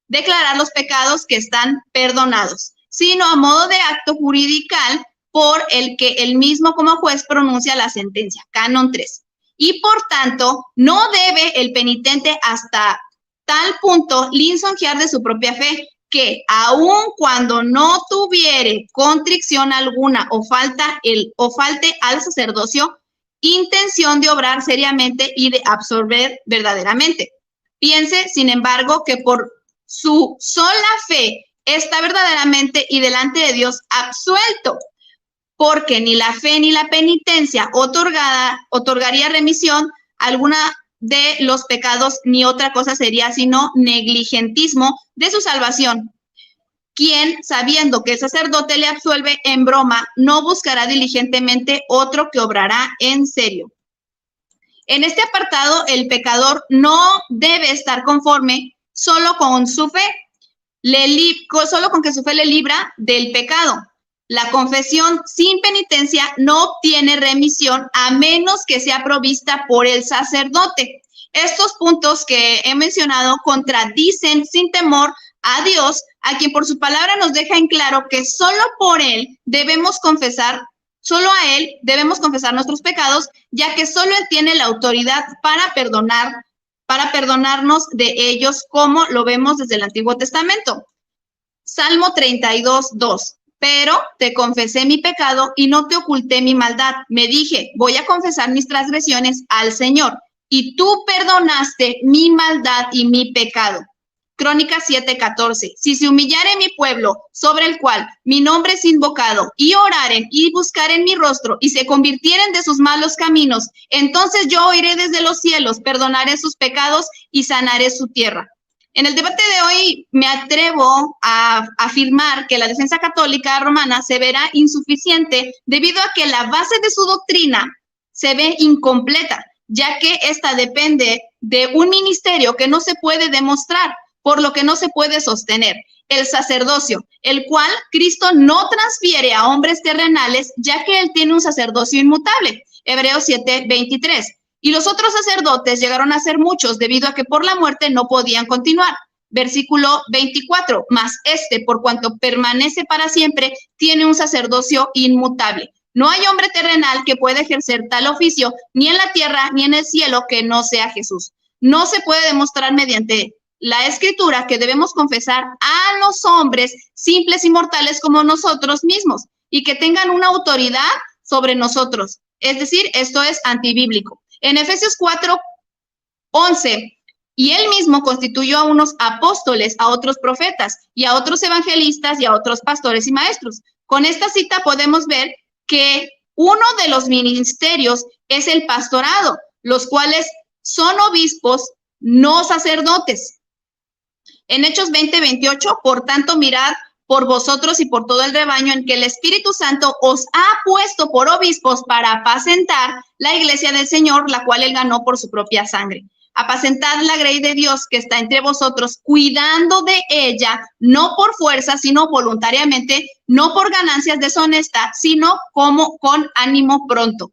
declarar los pecados que están perdonados, sino a modo de acto juridical por el que él mismo como juez pronuncia la sentencia, Canon 3. Y por tanto, no debe el penitente hasta tal punto lisonjear de su propia fe, que aun cuando no tuviere contrición alguna o falte al sacerdocio intención de obrar seriamente y de absorber verdaderamente. Piense, sin embargo, que por su sola fe está verdaderamente y delante de Dios absuelto, porque ni la fe ni la penitencia otorgaría remisión alguna de los pecados, ni otra cosa sería sino negligentismo de su salvación. Quien, sabiendo que el sacerdote le absuelve en broma, no buscará diligentemente otro que obrará en serio. En este apartado, el pecador no debe estar conforme solo con su fe, solo con que su fe le libra del pecado. La confesión sin penitencia no obtiene remisión a menos que sea provista por el sacerdote. Estos puntos que he mencionado contradicen sin temor a Dios, a quien por su palabra nos deja en claro que solo a Él debemos confesar nuestros pecados, ya que solo Él tiene la autoridad para perdonarnos de ellos, como lo vemos desde el Antiguo Testamento. Salmo 32:2. Pero te confesé mi pecado y no te oculté mi maldad. Me dije, voy a confesar mis transgresiones al Señor, y tú perdonaste mi maldad y mi pecado. Crónicas 7:14. Si se humillare mi pueblo, sobre el cual mi nombre es invocado, y oraren y buscaren mi rostro, y se convirtieren de sus malos caminos, entonces yo oiré desde los cielos, perdonaré sus pecados y sanaré su tierra. En el debate de hoy me atrevo a afirmar que la defensa católica romana se verá insuficiente debido a que la base de su doctrina se ve incompleta, ya que esta depende de un ministerio que no se puede demostrar, por lo que no se puede sostener, el sacerdocio, el cual Cristo no transfiere a hombres terrenales, ya que Él tiene un sacerdocio inmutable. Hebreos 7:23. Y los otros sacerdotes llegaron a ser muchos debido a que por la muerte no podían continuar. Versículo 24. Mas por cuanto permanece para siempre, tiene un sacerdocio inmutable. No hay hombre terrenal que pueda ejercer tal oficio, ni en la tierra ni en el cielo, que no sea Jesús. No se puede demostrar mediante la Escritura que debemos confesar a los hombres simples y mortales como nosotros mismos y que tengan una autoridad sobre nosotros. Es decir, esto es antibíblico. En Efesios 4:11, y Él mismo constituyó a unos apóstoles, a otros profetas, y a otros evangelistas, y a otros pastores y maestros. Con esta cita podemos ver que uno de los ministerios es el pastorado, los cuales son obispos, no sacerdotes. En Hechos 20:28, por tanto, mirad por vosotros y por todo el rebaño en que el Espíritu Santo os ha puesto por obispos para apacentar la iglesia del Señor, la cual Él ganó por su propia sangre. Apacentad la grey de Dios que está entre vosotros, cuidando de ella, no por fuerza, sino voluntariamente, no por ganancias deshonestas, sino como con ánimo pronto,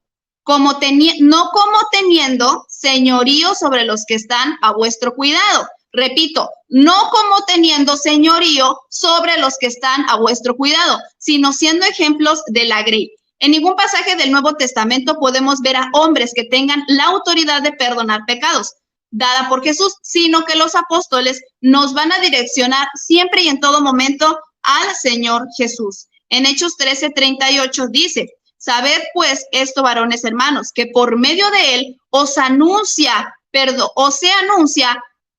no como teniendo señorío sobre los que están a vuestro cuidado. Repito, no como teniendo señorío sobre los que están a vuestro cuidado, sino siendo ejemplos de la grey. En ningún pasaje del Nuevo Testamento podemos ver a hombres que tengan la autoridad de perdonar pecados, dada por Jesús, sino que los apóstoles nos van a direccionar siempre y en todo momento al Señor Jesús. En Hechos 13:38 dice, sabed pues esto, varones hermanos, que por medio de Él se anuncia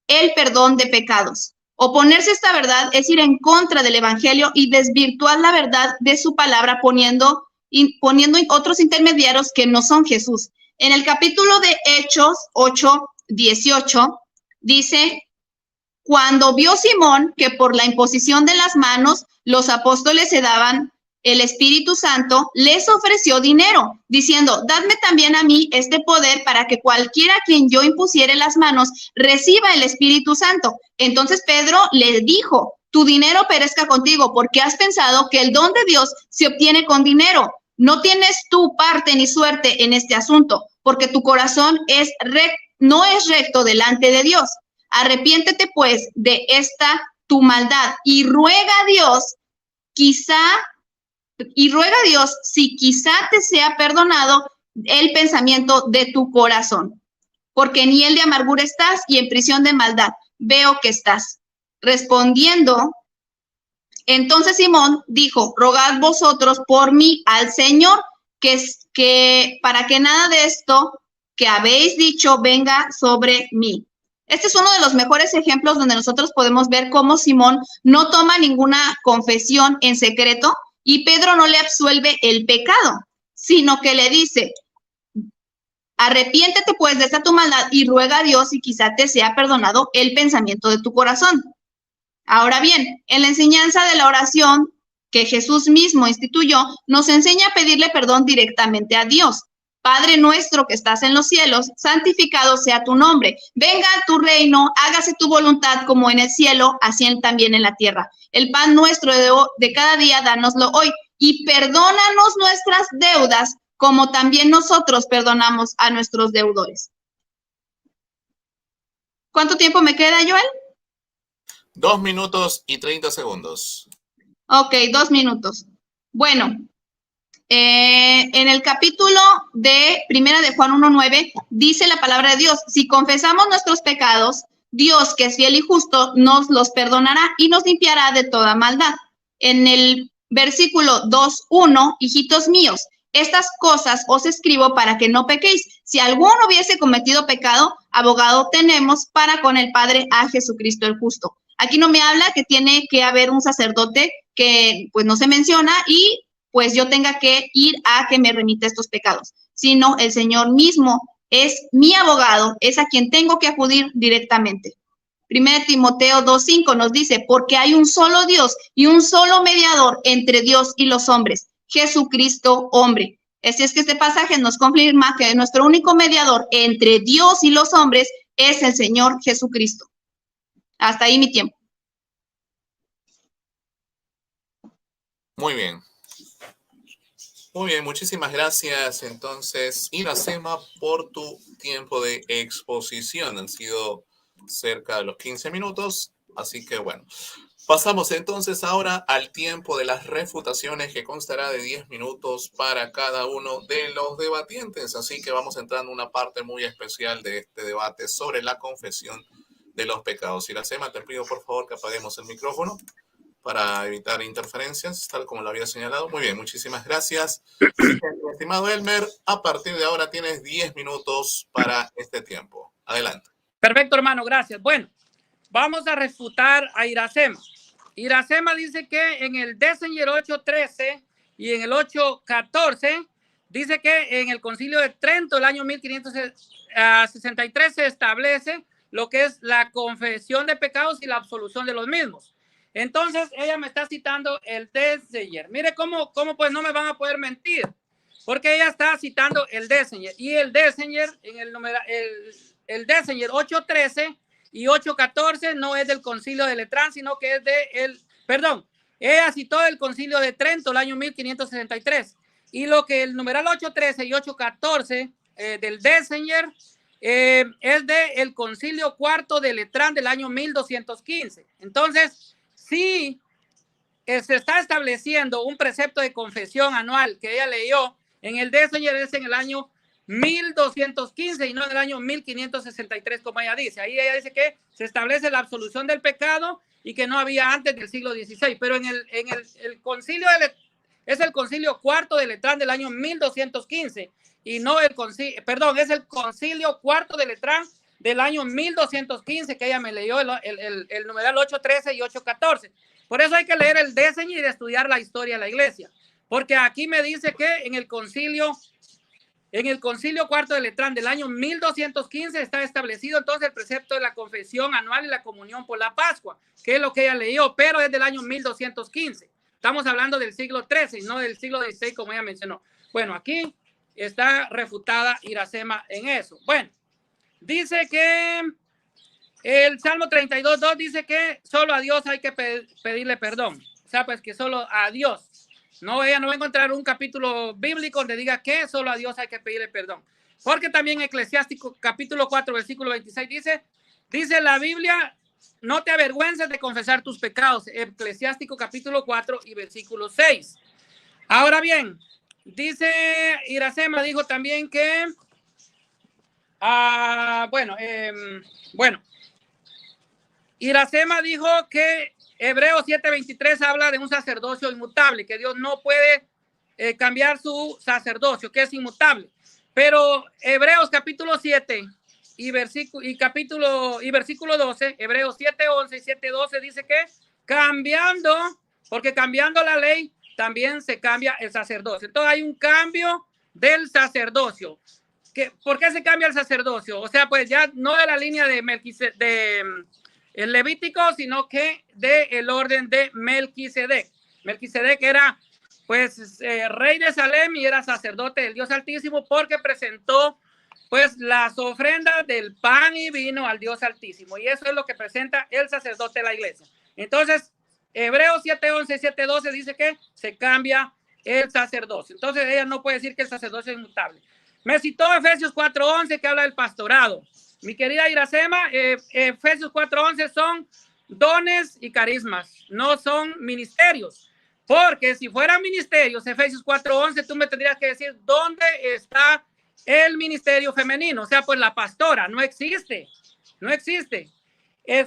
el perdón de pecados. Oponerse a esta verdad es ir en contra del evangelio y desvirtuar la verdad de su palabra poniendo otros intermediarios que no son Jesús. En el capítulo de Hechos 8:18 dice, cuando vio Simón que por la imposición de las manos los apóstoles se daban el Espíritu Santo les ofreció dinero, diciendo, dadme también a mí este poder para que cualquiera a quien yo impusiere las manos reciba el Espíritu Santo. Entonces Pedro le dijo, tu dinero perezca contigo, porque has pensado que el don de Dios se obtiene con dinero. No tienes tu parte ni suerte en este asunto, porque tu corazón no es recto delante de Dios. Arrepiéntete pues de esta tu maldad y ruega a Dios si quizá te sea perdonado el pensamiento de tu corazón, porque en hiel de amargura estás y en prisión de maldad veo que estás. Respondiendo, entonces Simón dijo, rogad vosotros por mí al Señor, que para que nada de esto que habéis dicho venga sobre mí. Este es uno de los mejores ejemplos donde nosotros podemos ver cómo Simón no toma ninguna confesión en secreto y Pedro no le absuelve el pecado, sino que le dice, arrepiéntete pues de esta tu maldad y ruega a Dios y quizá te sea perdonado el pensamiento de tu corazón. Ahora bien, en la enseñanza de la oración que Jesús mismo instituyó, nos enseña a pedirle perdón directamente a Dios. Padre nuestro que estás en los cielos, santificado sea tu nombre. Venga a tu reino, hágase tu voluntad como en el cielo, así también en la tierra. El pan nuestro de cada día, dánoslo hoy. Y perdónanos nuestras deudas, como también nosotros perdonamos a nuestros deudores. ¿Cuánto tiempo me queda, Joel? 2 minutos y 30 segundos. Ok, 2 minutos. Bueno, en el capítulo de Primera de Juan 1:9 dice la palabra de Dios, si confesamos nuestros pecados, Dios, que es fiel y justo, nos los perdonará y nos limpiará de toda maldad. En el versículo 2:1, hijitos míos, estas cosas os escribo para que no pequéis. Si alguno hubiese cometido pecado, abogado tenemos para con el Padre a Jesucristo el justo. Aquí no me habla que tiene que haber un sacerdote que pues no se menciona y pues yo tenga que ir a que me remita estos pecados, sino el Señor mismo es mi abogado, es a quien tengo que acudir directamente. 1 Timoteo 2:5 nos dice, porque hay un solo Dios y un solo mediador entre Dios y los hombres, Jesucristo hombre. Así es que este pasaje nos confirma que nuestro único mediador entre Dios y los hombres es el Señor Jesucristo. Hasta ahí mi tiempo. Muy bien. Muy bien, muchísimas gracias entonces, Iracema, por tu tiempo de exposición. Han sido cerca de los 15 minutos, así que bueno. Pasamos entonces ahora al tiempo de las refutaciones, que constará de 10 minutos para cada uno de los debatientes. Así que vamos entrando en una parte muy especial de este debate sobre la confesión de los pecados. Iracema, te pido por favor que apaguemos el micrófono para evitar interferencias, tal como lo había señalado. Muy bien, muchísimas gracias. Estimado Elmer, a partir de ahora tienes 10 minutos para este tiempo. Adelante. Perfecto, hermano, gracias. Bueno, vamos a refutar a Iracema. Iracema dice que en el Desenger 8:13 y en el 8:14 dice que en el Concilio de Trento del año 1563 se establece lo que es la confesión de pecados y la absolución de los mismos. Entonces, ella me está citando el Desenger. Mire cómo pues no me van a poder mentir, porque ella está citando el Desenger. Y el Desenger, en el Desenger 8:13 y 8:14 no es del Concilio de Letrán, sino que es ella citó el Concilio de Trento el año 1563. Y lo que el numeral 8:13 y 8:14 del Desenger es del Concilio Cuarto de Letrán del año 1215. Entonces, sí, se está estableciendo un precepto de confesión anual que ella leyó en el Desenger es en el año 1215 y no en el año 1563, como ella dice. Ahí ella dice que se establece la absolución del pecado y que no había antes del siglo XVI, pero en el concilio es el Concilio Cuarto de Letrán del año 1215 y no es el Concilio Cuarto de Letrán del año 1215 que ella me leyó el numeral 8:13 y 8:14. Por eso hay que leer el Desenger y estudiar la historia de la iglesia, porque aquí me dice que en el concilio Cuarto de Letrán del año 1215 está establecido entonces el precepto de la confesión anual y la comunión por la Pascua, que es lo que ella leyó, pero es del año 1215. Estamos hablando del siglo XIII, no del siglo XVI, como ella mencionó. Bueno, aquí está refutada Iracema en eso. Bueno, dice que el Salmo 32:2 dice que solo a Dios hay que pedirle perdón. O sea, pues que solo a Dios. No, ella no va a encontrar un capítulo bíblico donde diga que solo a Dios hay que pedirle perdón. Porque también Eclesiástico capítulo 4, versículo 26 dice la Biblia, no te avergüences de confesar tus pecados. Eclesiástico capítulo 4 y versículo 6. Ahora bien, dice Iracema, dijo también que, Iracema dijo que Hebreos 7:23 habla de un sacerdocio inmutable, que Dios no puede cambiar su sacerdocio, que es inmutable. Pero Hebreos capítulo 7 y versículo 12, Hebreos 7:11 y 7:12 dice que porque cambiando la ley también se cambia el sacerdocio. Entonces hay un cambio del sacerdocio. ¿Por qué se cambia el sacerdocio? O sea, pues ya no de la línea de el Levítico, sino que del orden de Melquisedec. Melquisedec era pues rey de Salem y era sacerdote del Dios Altísimo porque presentó pues las ofrendas del pan y vino al Dios Altísimo, y eso es lo que presenta el sacerdote de la iglesia. Entonces Hebreos 7:11 y 7:12 dice que se cambia el sacerdocio. Entonces ella no puede decir que el sacerdocio es inmutable. Me citó Efesios 4:11 que habla del pastorado. Mi querida Iracema, Efesios 4:11 son dones y carismas, no son ministerios. Porque si fueran ministerios, Efesios 4:11, tú me tendrías que decir dónde está el ministerio femenino. O sea, pues la pastora no existe.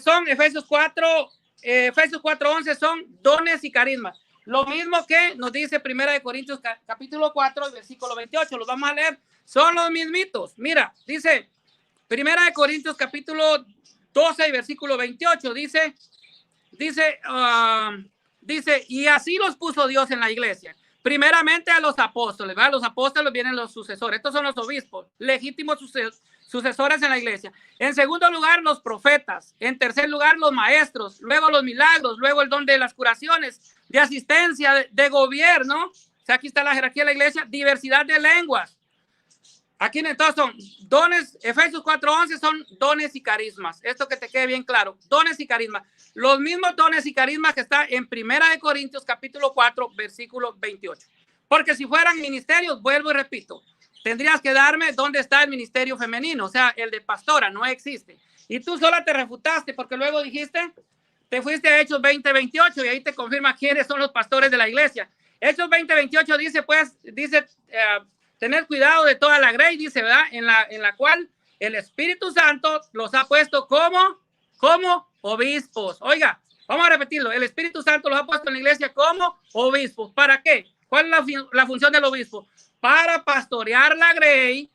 Son Efesios 4:11 son dones y carismas. Lo mismo que nos dice Primera de Corintios capítulo 4, versículo 28. Los vamos a leer. Son los mismitos. Mira, dice Primera de Corintios capítulo 12 y versículo 28. Dice, y así los puso Dios en la iglesia. Primeramente a los apóstoles, ¿verdad? Los apóstoles vienen los sucesores. Estos son los obispos, legítimos sucesores en la iglesia. En segundo lugar, los profetas. En tercer lugar, los maestros. Luego los milagros. Luego el don de las curaciones, de asistencia, de gobierno. O sea, aquí está la jerarquía de la iglesia. Diversidad de lenguas. Aquí entonces son dones. Efesios 4:11 son dones y carismas. Esto que te quede bien claro. Dones y carismas. Los mismos dones y carismas que está en Primera de Corintios capítulo 4 versículo 28. Porque si fueran ministerios, vuelvo y repito, tendrías que darme dónde está el ministerio femenino, o sea, el de pastora, no existe. Y tú sola te refutaste porque luego dijiste, te fuiste a Hechos 20:28 y ahí te confirma quiénes son los pastores de la iglesia. Hechos 20:28 dice tener cuidado de toda la grey, dice, ¿verdad? En la cual el Espíritu Santo los ha puesto como obispos. Oiga, vamos a repetirlo. El Espíritu Santo los ha puesto en la iglesia como obispos. ¿Para qué? ¿Cuál es la función del obispo? Para pastorear la grey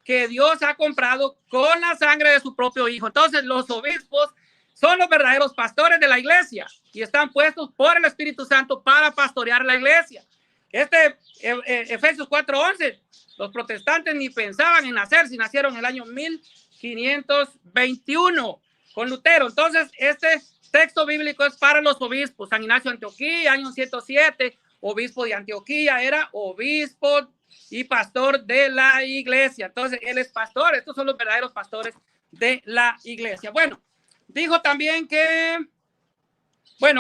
que Dios ha comprado con la sangre de su propio hijo. Entonces, los obispos son los verdaderos pastores de la iglesia y están puestos por el Espíritu Santo para pastorear la iglesia. Efesios 4:11, los protestantes ni pensaban en nacer, si nacieron en el año 1521 con Lutero. Entonces, este texto bíblico es para los obispos. San Ignacio de Antioquía, año 107, obispo de Antioquía, era obispo y pastor de la iglesia. Entonces, él es pastor. Estos son los verdaderos pastores de la iglesia. Bueno, dijo también que,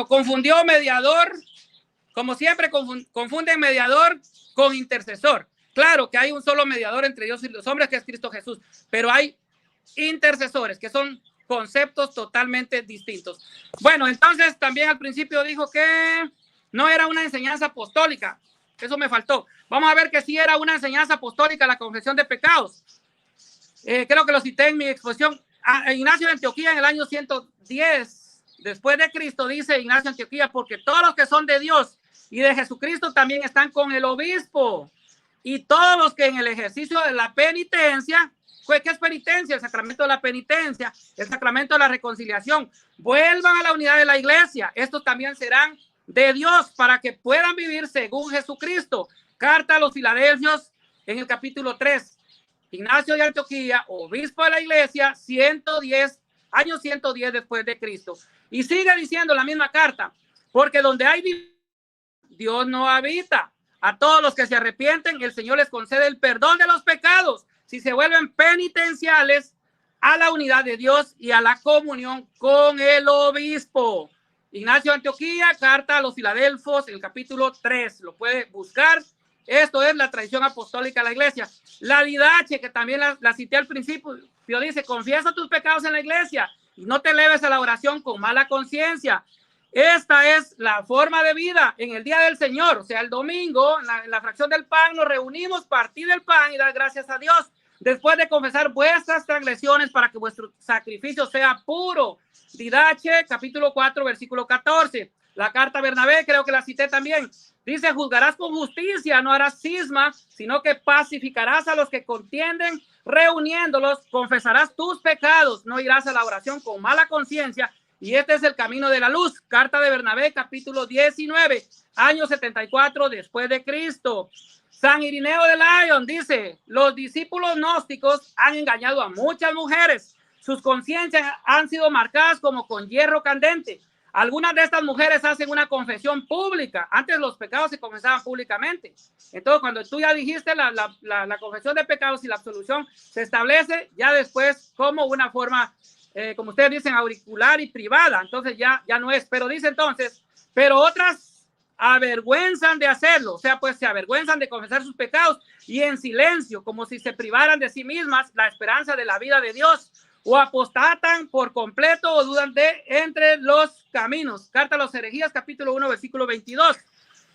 confundió mediador. Como siempre, confunden mediador con intercesor. Claro que hay un solo mediador entre Dios y los hombres, que es Cristo Jesús, pero hay intercesores, que son conceptos totalmente distintos. Bueno, entonces también al principio dijo que no era una enseñanza apostólica. Eso me faltó. Vamos a ver que sí era una enseñanza apostólica la confesión de pecados. Creo que lo cité en mi exposición. Ignacio de Antioquía en el año 110 después de Cristo, dice Ignacio de Antioquía, porque todos los que son de Dios y de Jesucristo también están con el obispo, y todos los que en el ejercicio de la penitencia, ¿qué es penitencia? El sacramento de la penitencia, el sacramento de la reconciliación, vuelvan a la unidad de la iglesia. Estos también serán de Dios para que puedan vivir según Jesucristo. Carta a los Filadelfios en el capítulo 3. Ignacio de Antioquía, obispo de la iglesia, año 110 después de Cristo. Y sigue diciendo la misma carta, porque donde hay Dios no habita. A todos los que se arrepienten, el Señor les concede el perdón de los pecados si se vuelven penitenciales a la unidad de Dios y a la comunión con el obispo. Ignacio de Antioquía, carta a los Filadelfos, el capítulo 3, lo puede buscar. Esto es la tradición apostólica de la iglesia. La Didache, que también la cité al principio, dice, confiesa tus pecados en la iglesia y no te eleves a la oración con mala conciencia. Esta es la forma de vida en el día del Señor, o sea, el domingo, en la fracción del pan, nos reunimos, partir el pan y dar gracias a Dios, después de confesar vuestras transgresiones para que vuestro sacrificio sea puro. Didache, capítulo 4, versículo 14. La carta a Bernabé, creo que la cité también. Dice, juzgarás con justicia, no harás cisma, sino que pacificarás a los que contienden, reuniéndolos, confesarás tus pecados, no irás a la oración con mala conciencia. Y este es el camino de la luz. Carta de Bernabé, capítulo 19, año 74 después de Cristo. San Irineo de Lyon dice, los discípulos gnósticos han engañado a muchas mujeres. Sus conciencias han sido marcadas como con hierro candente. Algunas de estas mujeres hacen una confesión pública. Antes los pecados se confesaban públicamente. Entonces, cuando tú ya dijiste la confesión de pecados y la absolución se establece ya después como una forma, como ustedes dicen, auricular y privada. Entonces ya no es. Pero dice entonces, pero otras avergüenzan de hacerlo. O sea, pues se avergüenzan de confesar sus pecados y en silencio, como si se privaran de sí mismas la esperanza de la vida de Dios. O apostatan por completo o dudan de entre los caminos. Carta a los herejías, capítulo 1, versículo 22.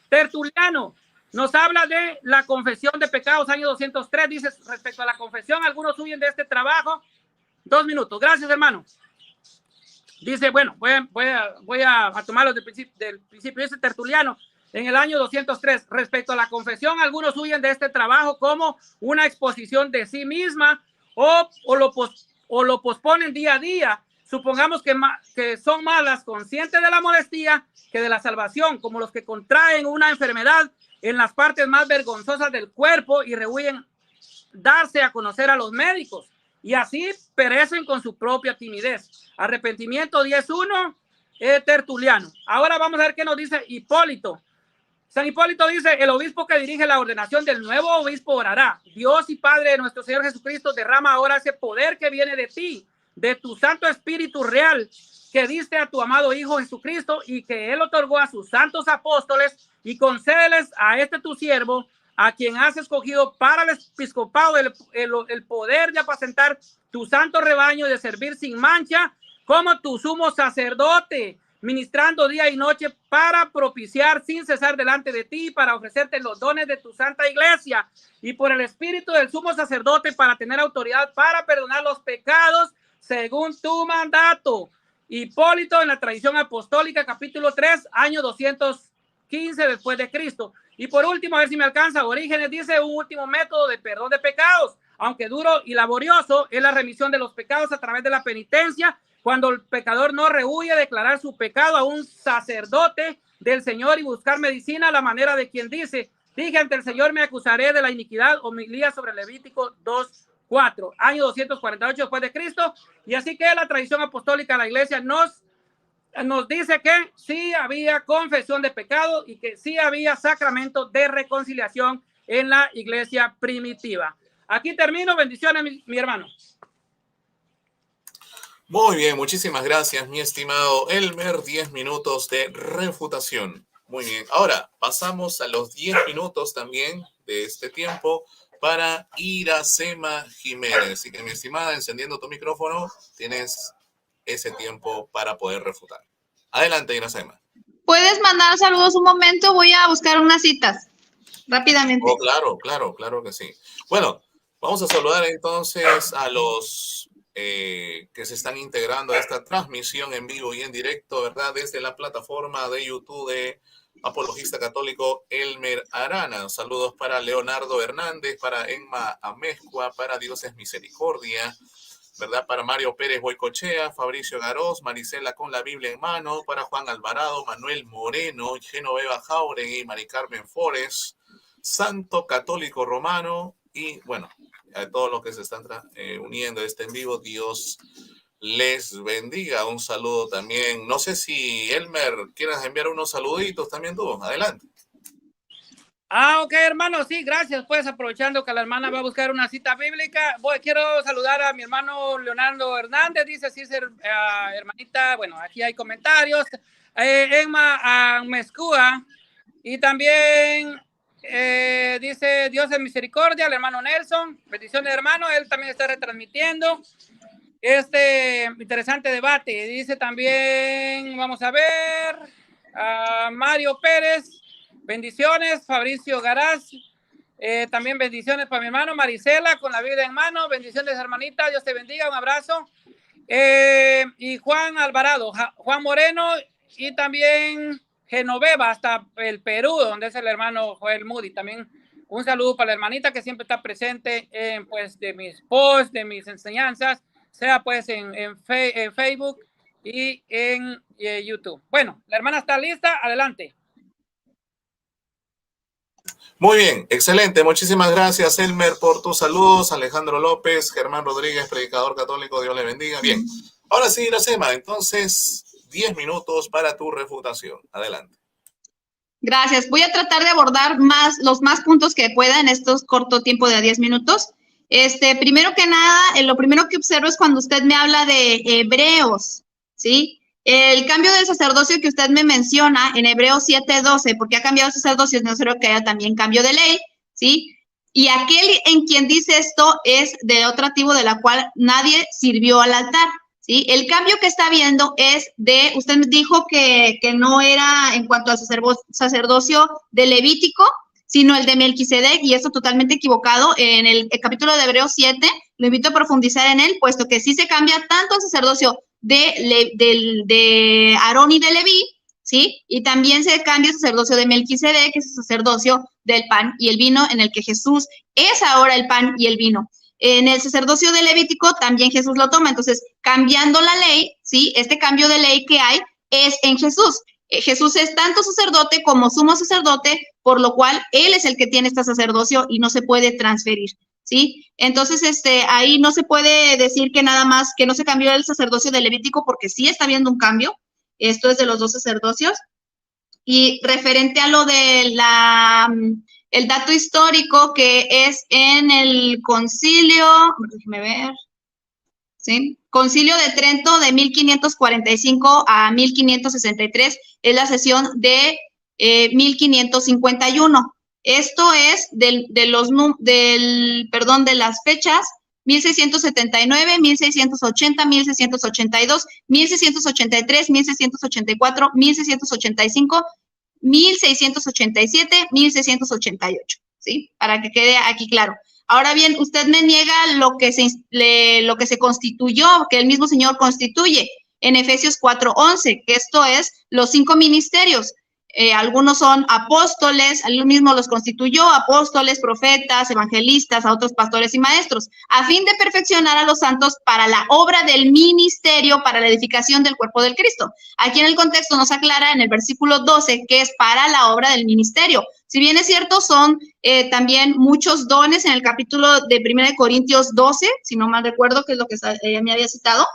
Tertuliano nos habla de la confesión de pecados, año 203. Dice, respecto a la confesión, algunos huyen de este trabajo. 2 minutos. Gracias, hermano. Dice, bueno, voy a tomarlos del principio. Dice Tertuliano, en el año 203, respecto a la confesión, algunos huyen de este trabajo como una exposición de sí misma o lo posponen día a día. Supongamos que son malas, conscientes de la modestia que de la salvación, como los que contraen una enfermedad en las partes más vergonzosas del cuerpo y rehuyen darse a conocer a los médicos y así perecen con su propia timidez. Arrepentimiento 10.1, Tertuliano. Ahora vamos a ver qué nos dice Hipólito. San Hipólito dice, el obispo que dirige la ordenación del nuevo obispo orará. Dios y Padre de nuestro Señor Jesucristo, derrama ahora ese poder que viene de ti, de tu Santo Espíritu real, que diste a tu amado Hijo Jesucristo y que Él otorgó a sus santos apóstoles, y concédeles a este tu siervo, a quien has escogido para el episcopado, el poder de apacentar tu santo rebaño y de servir sin mancha como tu sumo sacerdote, ministrando día y noche para propiciar sin cesar delante de ti, para ofrecerte los dones de tu santa iglesia, y por el espíritu del sumo sacerdote para tener autoridad para perdonar los pecados según tu mandato. Hipólito en la tradición apostólica, capítulo 3, año 215 después de Cristo. Y por último, a ver si me alcanza, Orígenes dice, un último método de perdón de pecados, aunque duro y laborioso, es la remisión de los pecados a través de la penitencia, cuando el pecador no rehúye declarar su pecado a un sacerdote del Señor y buscar medicina a la manera de quien dice, dije ante el Señor me acusaré de la iniquidad, homilía sobre Levítico 2:4, año 248 después de Cristo. Y así que la tradición apostólica de la iglesia nos dice que sí había confesión de pecado y que sí había sacramento de reconciliación en la iglesia primitiva. Aquí termino. Bendiciones, mi hermano. Muy bien, muchísimas gracias, mi estimado Elmer. 10 minutos de refutación. Muy bien, ahora pasamos a los 10 minutos también de este tiempo para Iracema Jiménez. Así que, mi estimada, encendiendo tu micrófono, tienes ese tiempo para poder refutar. Adelante, Iracema. Puedes mandar saludos un momento, voy a buscar unas citas rápidamente. Oh, claro que sí. Bueno, vamos a saludar entonces a los que se están integrando a esta transmisión en vivo y en directo, ¿verdad? Desde la plataforma de YouTube de Apologista Católico Elmer Arana. Saludos para Leonardo Hernández, para Emma Amezcua, para Dios es Misericordia, ¿verdad? Para Mario Pérez Boicochea, Fabricio Garós, Marisela con la Biblia en mano, para Juan Alvarado, Manuel Moreno, Genoveva Jauregui, Mari Carmen Flores, Santo Católico Romano y, bueno, a todos los que se están uniendo a este en vivo, Dios les bendiga. Un saludo también. No sé si, Elmer, quieras enviar unos saluditos también tú. Adelante. Ok, hermano, sí, gracias. Pues aprovechando que la hermana va a buscar una cita bíblica, quiero saludar a mi hermano Leonardo Hernández, dice así, hermanita, bueno, aquí hay comentarios. Emma Mezcúa, y también dice Dios de misericordia, el hermano Nelson, bendiciones hermano, él también está retransmitiendo este interesante debate. Dice también, vamos a ver, Mario Pérez, bendiciones. Fabricio Garaz, también bendiciones para mi hermano. Marisela, con la Biblia en mano, bendiciones hermanita, Dios te bendiga, un abrazo. Y Juan Alvarado, Juan Moreno, y también Genoveva, hasta el Perú, donde es el hermano Joel Moody. También un saludo para la hermanita que siempre está presente en, pues, de mis posts, de mis enseñanzas, sea pues en Facebook y en YouTube. Bueno, la hermana está lista, adelante. Muy bien, excelente. Muchísimas gracias, Elmer, por tus saludos. Alejandro López, Germán Rodríguez, predicador católico, Dios le bendiga. Bien, ahora sí, Iracema, entonces 10 minutos para tu refutación. Adelante. Gracias. Voy a tratar de abordar los más puntos que pueda en estos corto tiempo de 10 minutos. Primero que nada, lo primero que observo es cuando usted me habla de Hebreos, ¿sí? El cambio del sacerdocio que usted me menciona en Hebreos 7:12, porque ha cambiado el sacerdocio, no creo que haya también cambio de ley, ¿sí? Y aquel en quien dice esto es de otra tribu de la cual nadie sirvió al altar, ¿sí? El cambio que está viendo es usted me dijo que no era en cuanto al sacerdocio de Levítico, sino el de Melquisedec, y eso totalmente equivocado. En el capítulo de Hebreos 7, lo invito a profundizar en él, puesto que sí se cambia tanto el sacerdocio de Aarón y de Leví, ¿sí? Y también se cambia el sacerdocio de Melquisedec, que es el sacerdocio del pan y el vino, en el que Jesús es ahora el pan y el vino. En el sacerdocio de Levítico también Jesús lo toma. Entonces, cambiando la ley, ¿sí? Este cambio de ley que hay es en Jesús. Jesús es tanto sacerdote como sumo sacerdote, por lo cual Él es el que tiene este sacerdocio y no se puede transferir, ¿sí? Entonces, ahí no se puede decir que nada más, que no se cambió el sacerdocio de Levítico, porque sí está habiendo un cambio. Esto es de los dos sacerdocios. Y referente a lo de el dato histórico que es en el concilio, déjeme ver, ¿sí? Concilio de Trento de 1545 a 1563, es la sesión de 1551. Esto es de las fechas 1679, 1680, 1682, 1683, 1684, 1685, 1687, 1688, ¿sí? Para que quede aquí claro. Ahora bien, usted me niega lo que se constituyó, que el mismo Señor constituye en Efesios 4:11, que esto es los 5 ministerios. Algunos son apóstoles, él mismo los constituyó, apóstoles, profetas, evangelistas, a otros pastores y maestros, a fin de perfeccionar a los santos para la obra del ministerio, para la edificación del cuerpo del Cristo. Aquí en el contexto nos aclara en el versículo 12 que es para la obra del ministerio. Si bien es cierto, son también muchos dones en el capítulo de 1 Corintios 12, si no mal recuerdo, que es lo que me había citado.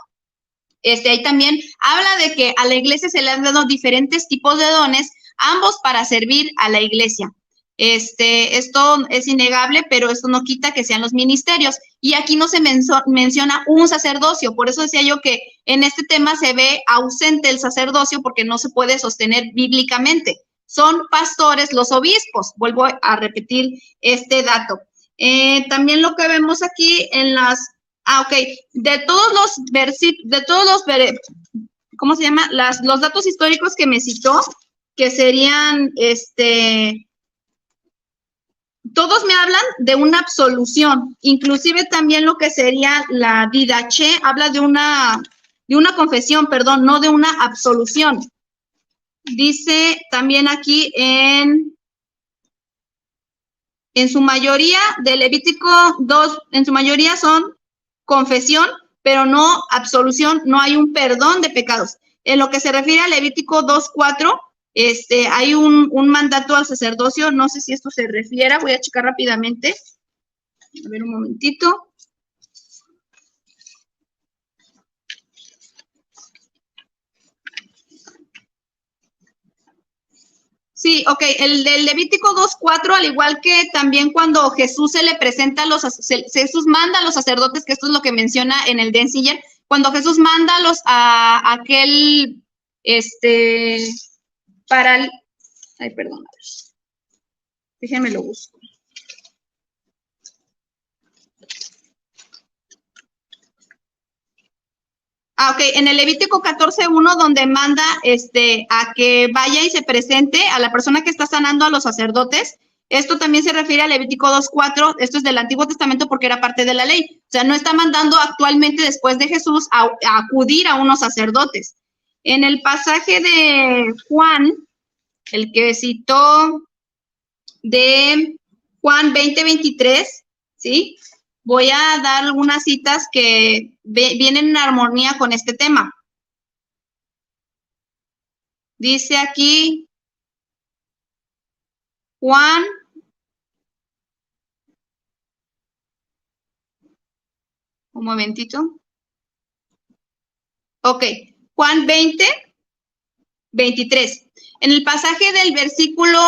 Ahí también habla de que a la iglesia se le han dado diferentes tipos de dones, ambos para servir a la iglesia. Esto es innegable, pero esto no quita que sean los ministerios. Y aquí no se menciona un sacerdocio. Por eso decía yo que en este tema se ve ausente el sacerdocio porque no se puede sostener bíblicamente. Son pastores los obispos. Vuelvo a repetir este dato. También lo que vemos aquí en las... de todos los ¿cómo se llama? Los datos históricos que me citó, que serían, todos me hablan de una absolución, inclusive también lo que sería la didache, habla de una confesión, perdón, no de una absolución. Dice también aquí en su mayoría de Levítico 2, en su mayoría son confesión, pero no absolución, no hay un perdón de pecados. En lo que se refiere a Levítico 2:4, hay un mandato al sacerdocio, no sé si esto se refiera, voy a checar rápidamente. A ver un momentito. Sí, Sí, ok, el del Levítico 2:4, al igual que también cuando Jesús se le presenta Jesús manda a los sacerdotes, que esto es lo que menciona en el Denzinger, cuando Jesús manda a aquel, ay, perdón, a ver, déjenme lo busco. Ok, en el Levítico 14:1, donde manda a que vaya y se presente a la persona que está sanando a los sacerdotes. Esto también se refiere al Levítico 2:4, esto es del Antiguo Testamento porque era parte de la ley. O sea, no está mandando actualmente después de Jesús a acudir a unos sacerdotes. En el pasaje de Juan, el que citó de Juan 20:23, ¿sí? Voy a dar algunas citas que vienen en armonía con este tema. Dice aquí Juan, un momentito. Ok, Juan 20:23. En el pasaje del versículo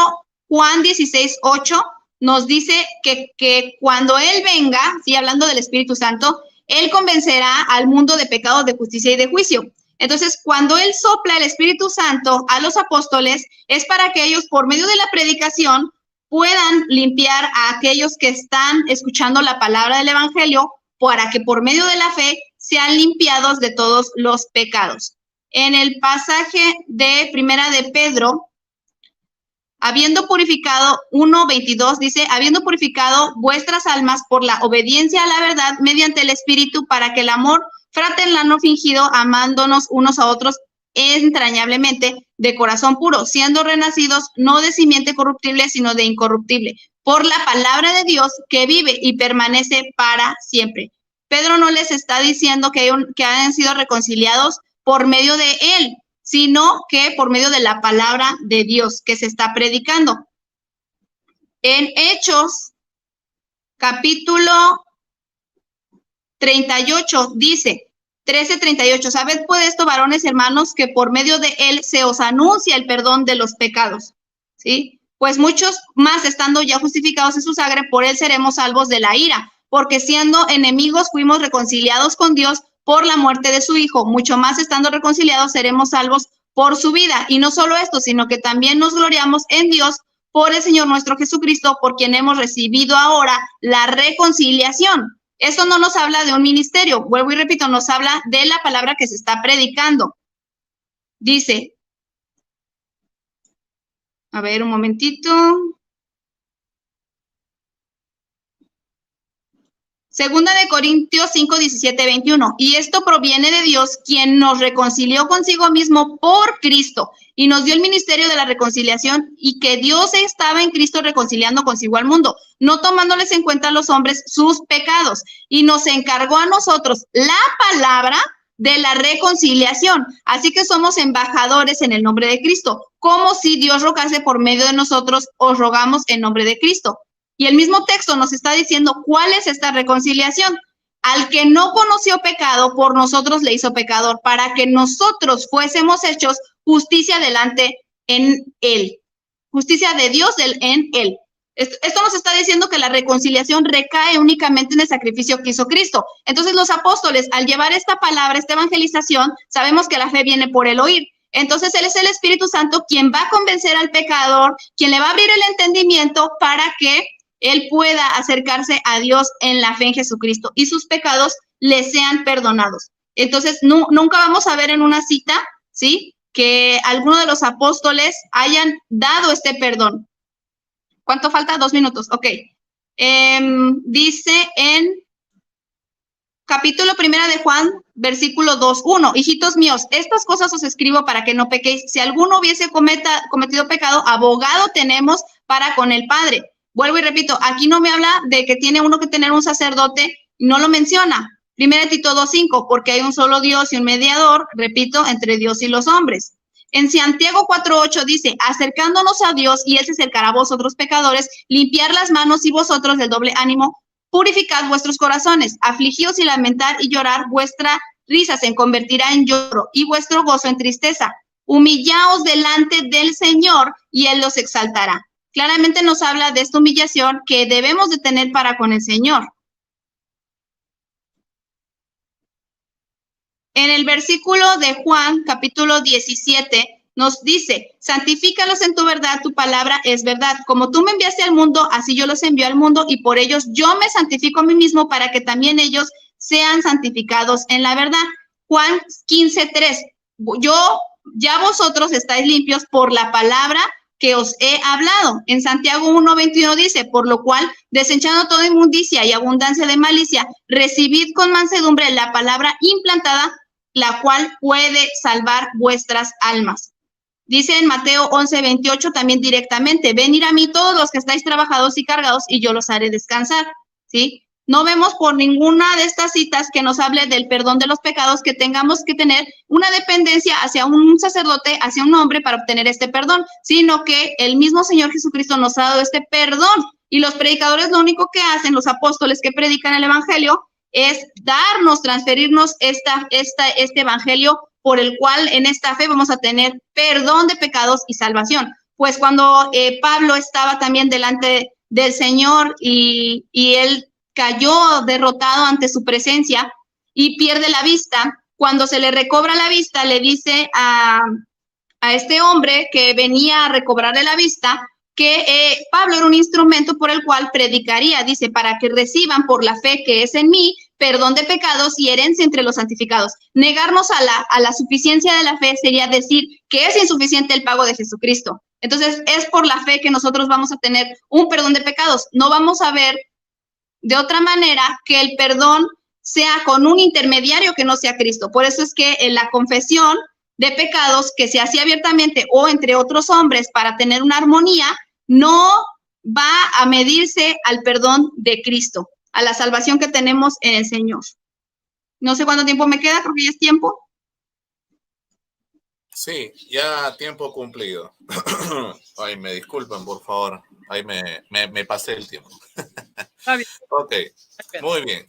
Juan 16:8, nos dice que cuando Él venga, sí, hablando del Espíritu Santo, Él convencerá al mundo de pecado, de justicia y de juicio. Entonces, cuando Él sopla el Espíritu Santo a los apóstoles, es para que ellos, por medio de la predicación, puedan limpiar a aquellos que están escuchando la palabra del Evangelio, para que por medio de la fe sean limpiados de todos los pecados. En el pasaje de Primera de Pedro, habiendo purificado, 1:22 dice, habiendo purificado vuestras almas por la obediencia a la verdad mediante el Espíritu, para que el amor fraternal no fingido, amándonos unos a otros entrañablemente, de corazón puro, siendo renacidos no de simiente corruptible, sino de incorruptible, por la palabra de Dios que vive y permanece para siempre. Pedro no les está diciendo que hayan sido reconciliados por medio de él, sino que por medio de la palabra de Dios que se está predicando. En Hechos, capítulo 38, dice, 13:38, sabed pues esto, varones hermanos, que por medio de él se os anuncia el perdón de los pecados, ¿sí? Pues muchos más, estando ya justificados en su sangre, por él seremos salvos de la ira, porque siendo enemigos fuimos reconciliados con Dios por la muerte de su Hijo, mucho más estando reconciliados seremos salvos por su vida. Y no solo esto, sino que también nos gloriamos en Dios por el Señor nuestro Jesucristo, por quien hemos recibido ahora la reconciliación. Eso no nos habla de un ministerio, vuelvo y repito, nos habla de la palabra que se está predicando. Dice, a ver, un momentito. Segunda de Corintios 5:17-21. Y esto proviene de Dios, quien nos reconcilió consigo mismo por Cristo y nos dio el ministerio de la reconciliación, y que Dios estaba en Cristo reconciliando consigo al mundo, no tomándoles en cuenta a los hombres sus pecados, y nos encargó a nosotros la palabra de la reconciliación. Así que somos embajadores en el nombre de Cristo, como si Dios rogase por medio de nosotros, os rogamos en nombre de Cristo. Y el mismo texto nos está diciendo cuál es esta reconciliación. Al que no conoció pecado, por nosotros le hizo pecador, para que nosotros fuésemos hechos justicia delante en él. Justicia de Dios en él. Esto nos está diciendo que la reconciliación recae únicamente en el sacrificio que hizo Cristo. Entonces los apóstoles, al llevar esta palabra, esta evangelización, sabemos que la fe viene por el oír. Entonces Él es el Espíritu Santo quien va a convencer al pecador, quien le va a abrir el entendimiento para que él pueda acercarse a Dios en la fe en Jesucristo y sus pecados le sean perdonados. Entonces, nunca vamos a ver en una cita, ¿sí?, que alguno de los apóstoles hayan dado este perdón. ¿Cuánto falta? 2 minutos. Ok. Dice en capítulo 1 de Juan, versículo 2:1. Hijitos míos, estas cosas os escribo para que no pequéis. Si alguno hubiese cometido pecado, abogado tenemos para con el Padre. Vuelvo y repito, aquí no me habla de que tiene uno que tener un sacerdote, no lo menciona. 1 Tito 2:5, porque hay un solo Dios y un mediador, repito, entre Dios y los hombres. En Santiago 4:8 dice, acercándonos a Dios y Él se acercará a vosotros pecadores, limpiar las manos y vosotros del doble ánimo, purificad vuestros corazones, afligíos y lamentar y llorar, vuestra risa se convertirá en lloro y vuestro gozo en tristeza. Humillaos delante del Señor y Él los exaltará. Claramente nos habla de esta humillación que debemos de tener para con el Señor. En el versículo de Juan, capítulo 17, nos dice, santifícalos en tu verdad, tu palabra es verdad. Como tú me enviaste al mundo, así yo los envío al mundo, y por ellos yo me santifico a mí mismo para que también ellos sean santificados en la verdad. Juan 15:3, ya vosotros estáis limpios por la palabra que os he hablado. En Santiago 1:21 dice, por lo cual, desechando toda inmundicia y abundancia de malicia, recibid con mansedumbre la palabra implantada, la cual puede salvar vuestras almas. Dice en Mateo 11:28 también directamente, venid a mí todos los que estáis trabajados y cargados, y yo los haré descansar, ¿sí? No vemos por ninguna de estas citas que nos hable del perdón de los pecados, que tengamos que tener una dependencia hacia un sacerdote, hacia un hombre para obtener este perdón, sino que el mismo Señor Jesucristo nos ha dado este perdón. Y los predicadores lo único que hacen, los apóstoles que predican el evangelio, es darnos, transferirnos este evangelio por el cual en esta fe vamos a tener perdón de pecados y salvación. Pues cuando Pablo estaba también delante del Señor y él cayó derrotado ante su presencia y pierde la vista, cuando se le recobra la vista, le dice a este hombre que venía a recobrarle la vista que Pablo era un instrumento por el cual predicaría, dice, para que reciban por la fe que es en mí, perdón de pecados y herencia entre los santificados. Negarnos a la suficiencia de la fe sería decir que es insuficiente el pago de Jesucristo. Entonces, es por la fe que nosotros vamos a tener un perdón de pecados. No vamos a ver de otra manera que el perdón sea con un intermediario que no sea Cristo. Por eso es que en la confesión de pecados que se hacía abiertamente o entre otros hombres para tener una armonía, no va a medirse al perdón de Cristo, a la salvación que tenemos en el Señor. No sé cuánto tiempo me queda, creo que ya es tiempo. Sí, ya tiempo cumplido. Ay, me disculpen, por favor. Ahí me pasé el tiempo. Está bien. Ok, muy bien.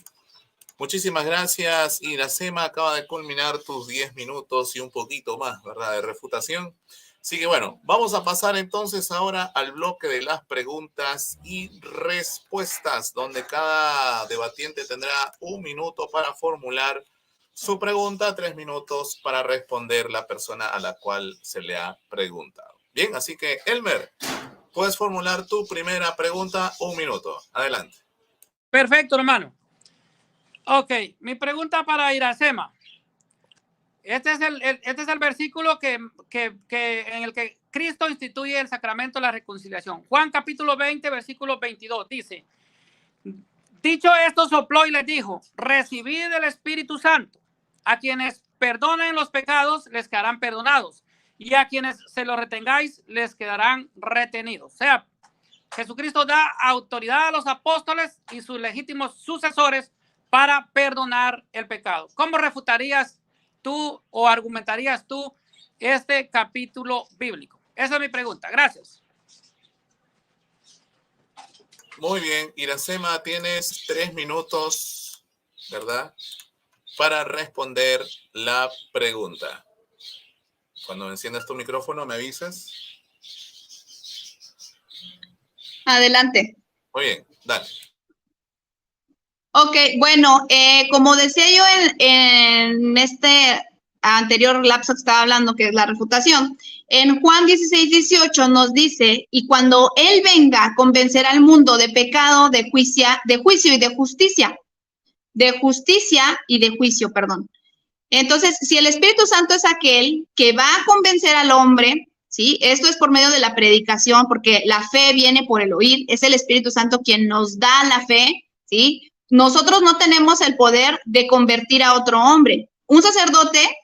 Muchísimas gracias. Iracema, acaba de culminar tus 10 minutos y un poquito más, ¿verdad?, de refutación. Así que bueno, vamos a pasar entonces ahora al bloque de las preguntas y respuestas, donde cada debatiente tendrá 1 minuto para formular su pregunta, 3 minutos para responder la persona a la cual se le ha preguntado. Bien, así que Elmer, puedes formular tu primera pregunta, 1 minuto. Adelante. Perfecto, hermano. Ok, mi pregunta para Iracema. Este es el versículo en el que Cristo instituye el sacramento de la reconciliación. Juan capítulo 20, versículo 22 dice, dicho esto, sopló y les dijo, recibid el Espíritu Santo. A quienes perdonen los pecados les quedarán perdonados, y a quienes se los retengáis les quedarán retenidos. O sea, Jesucristo da autoridad a los apóstoles y sus legítimos sucesores para perdonar el pecado. ¿Cómo refutarías tú o argumentarías tú este capítulo bíblico? Esa es mi pregunta. Gracias. Muy bien, Iracema, tienes 3 minutos, ¿verdad?, para responder la pregunta. Cuando enciendas tu micrófono, ¿me avisas? Adelante. Muy bien, dale. Ok, bueno, como decía yo en este anterior lapso que estaba hablando, que es la refutación, en Juan 16:18 nos dice, y cuando Él venga, convencerá al mundo de pecado, de juicio y de justicia. De justicia y de juicio, perdón. Entonces, si el Espíritu Santo es aquel que va a convencer al hombre, ¿sí? Esto es por medio de la predicación, porque la fe viene por el oír, es el Espíritu Santo quien nos da la fe, ¿sí? Nosotros no tenemos el poder de convertir a otro hombre. Un sacerdote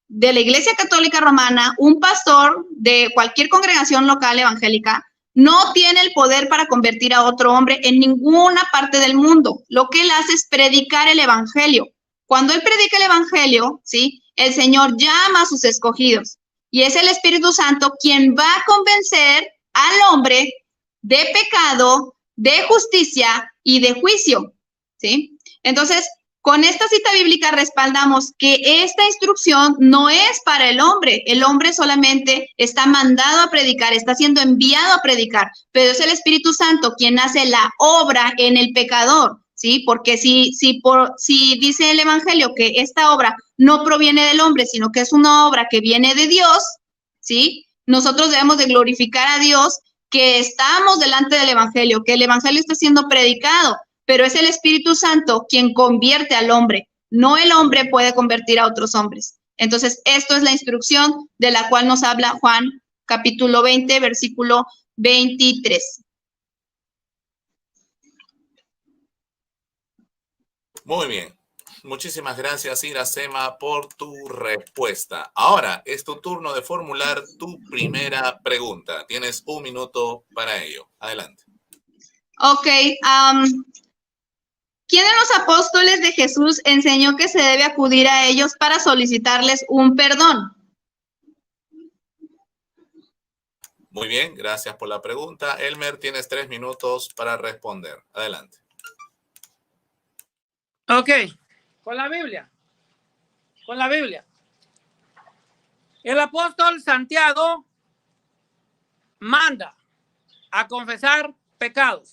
de la Iglesia Católica Romana, un pastor de cualquier congregación local evangélica, no tiene el poder para convertir a otro hombre en ninguna parte del mundo. Lo que él hace es predicar el evangelio. Cuando él predica el evangelio, ¿sí?, el Señor llama a sus escogidos y es el Espíritu Santo quien va a convencer al hombre de pecado, de justicia y de juicio, ¿sí? Entonces, Con esta cita bíblica respaldamos que esta instrucción no es para el hombre. El hombre solamente está mandado a predicar, está siendo enviado a predicar, pero es el Espíritu Santo quien hace la obra en el pecador, ¿sí? Porque si dice el Evangelio que esta obra no proviene del hombre, sino que es una obra que viene de Dios, ¿sí? Nosotros debemos de glorificar a Dios que estamos delante del Evangelio, que el Evangelio está siendo predicado, pero es el Espíritu Santo quien convierte al hombre. No el hombre puede convertir a otros hombres. Entonces, esto es la instrucción de la cual nos habla Juan, capítulo 20, versículo 23. Muy bien. Muchísimas gracias, Iracema, por tu respuesta. Ahora es tu turno de formular tu primera pregunta. Tienes 1 minuto para ello. Adelante. Ok. ¿Quién de los apóstoles de Jesús enseñó que se debe acudir a ellos para solicitarles un perdón? Muy bien, gracias por la pregunta. Elmer, tienes 3 minutos para responder. Adelante. Ok, con la Biblia. Con la Biblia. El apóstol Santiago manda a confesar pecados.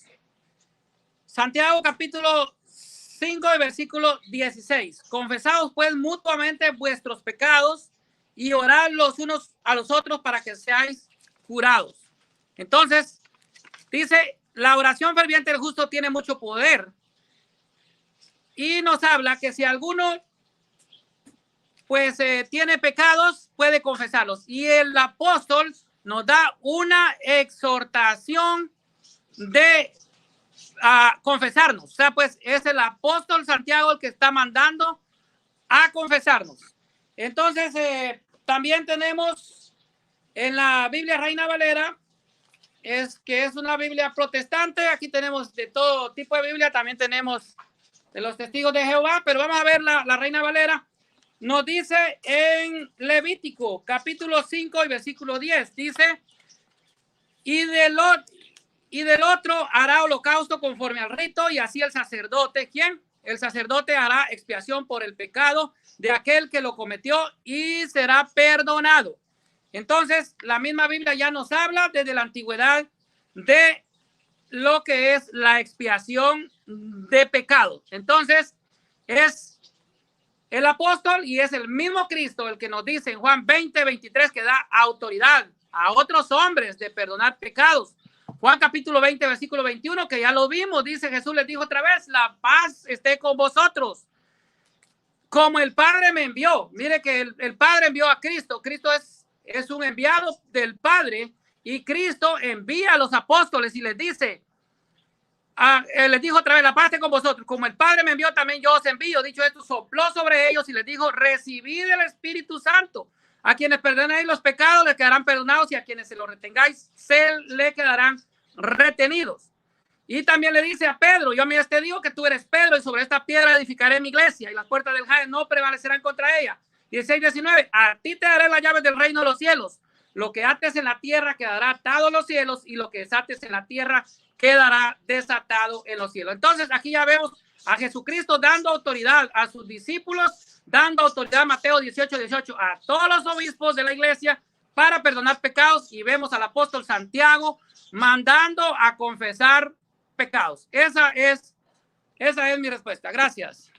Santiago capítulo 5 y versículo 16. Confesaos pues mutuamente vuestros pecados y orad los unos a los otros para que seáis curados. Entonces, dice, la oración ferviente del justo tiene mucho poder. Y nos habla que si alguno pues tiene pecados, puede confesarlos. Y el apóstol nos da una exhortación de confesarnos. O sea, pues es el apóstol Santiago el que está mandando a confesarnos. Entonces, también tenemos en la Biblia Reina Valera, que es una Biblia protestante. Aquí tenemos de todo tipo de Biblia. También tenemos de los testigos de Jehová, pero vamos a ver la Reina Valera. Nos dice en Levítico capítulo 5 y versículo 10, dice, y del otro hará holocausto conforme al rito, y así el sacerdote, ¿quién? El sacerdote hará expiación por el pecado de aquel que lo cometió y será perdonado. Entonces, la misma Biblia ya nos habla desde la antigüedad de lo que es la expiación de pecado. Entonces, es el apóstol y es el mismo Cristo el que nos dice en Juan 20, 23 que da autoridad a otros hombres de perdonar pecados. Juan capítulo 20, versículo 21, que ya lo vimos, dice Jesús les dijo otra vez, la paz esté con vosotros. Como el Padre me envió. Mire que el Padre envió a Cristo. Cristo es un enviado del Padre y Cristo envía a los apóstoles y les dice, les dijo otra vez, la paz esté con vosotros. Como el Padre me envió, también yo os envío. Dicho esto, sopló sobre ellos y les dijo, recibid el Espíritu Santo. A quienes perdonéis los pecados les quedarán perdonados y a quienes se los retengáis se le quedarán retenidos. Y también le dice a Pedro, yo a mí te digo que tú eres Pedro y sobre esta piedra edificaré mi iglesia y las puertas del Hades no prevalecerán contra ella. 16, 19, a ti te daré las llaves del reino de los cielos. Lo que ates en la tierra quedará atado en los cielos y lo que desates en la tierra quedará desatado en los cielos. Entonces aquí ya vemos a Jesucristo dando autoridad a sus discípulos, dando autoridad, Mateo 18, 18, a todos los obispos de la iglesia para perdonar pecados, y vemos al apóstol Santiago mandando a confesar pecados. Esa es mi respuesta. Gracias.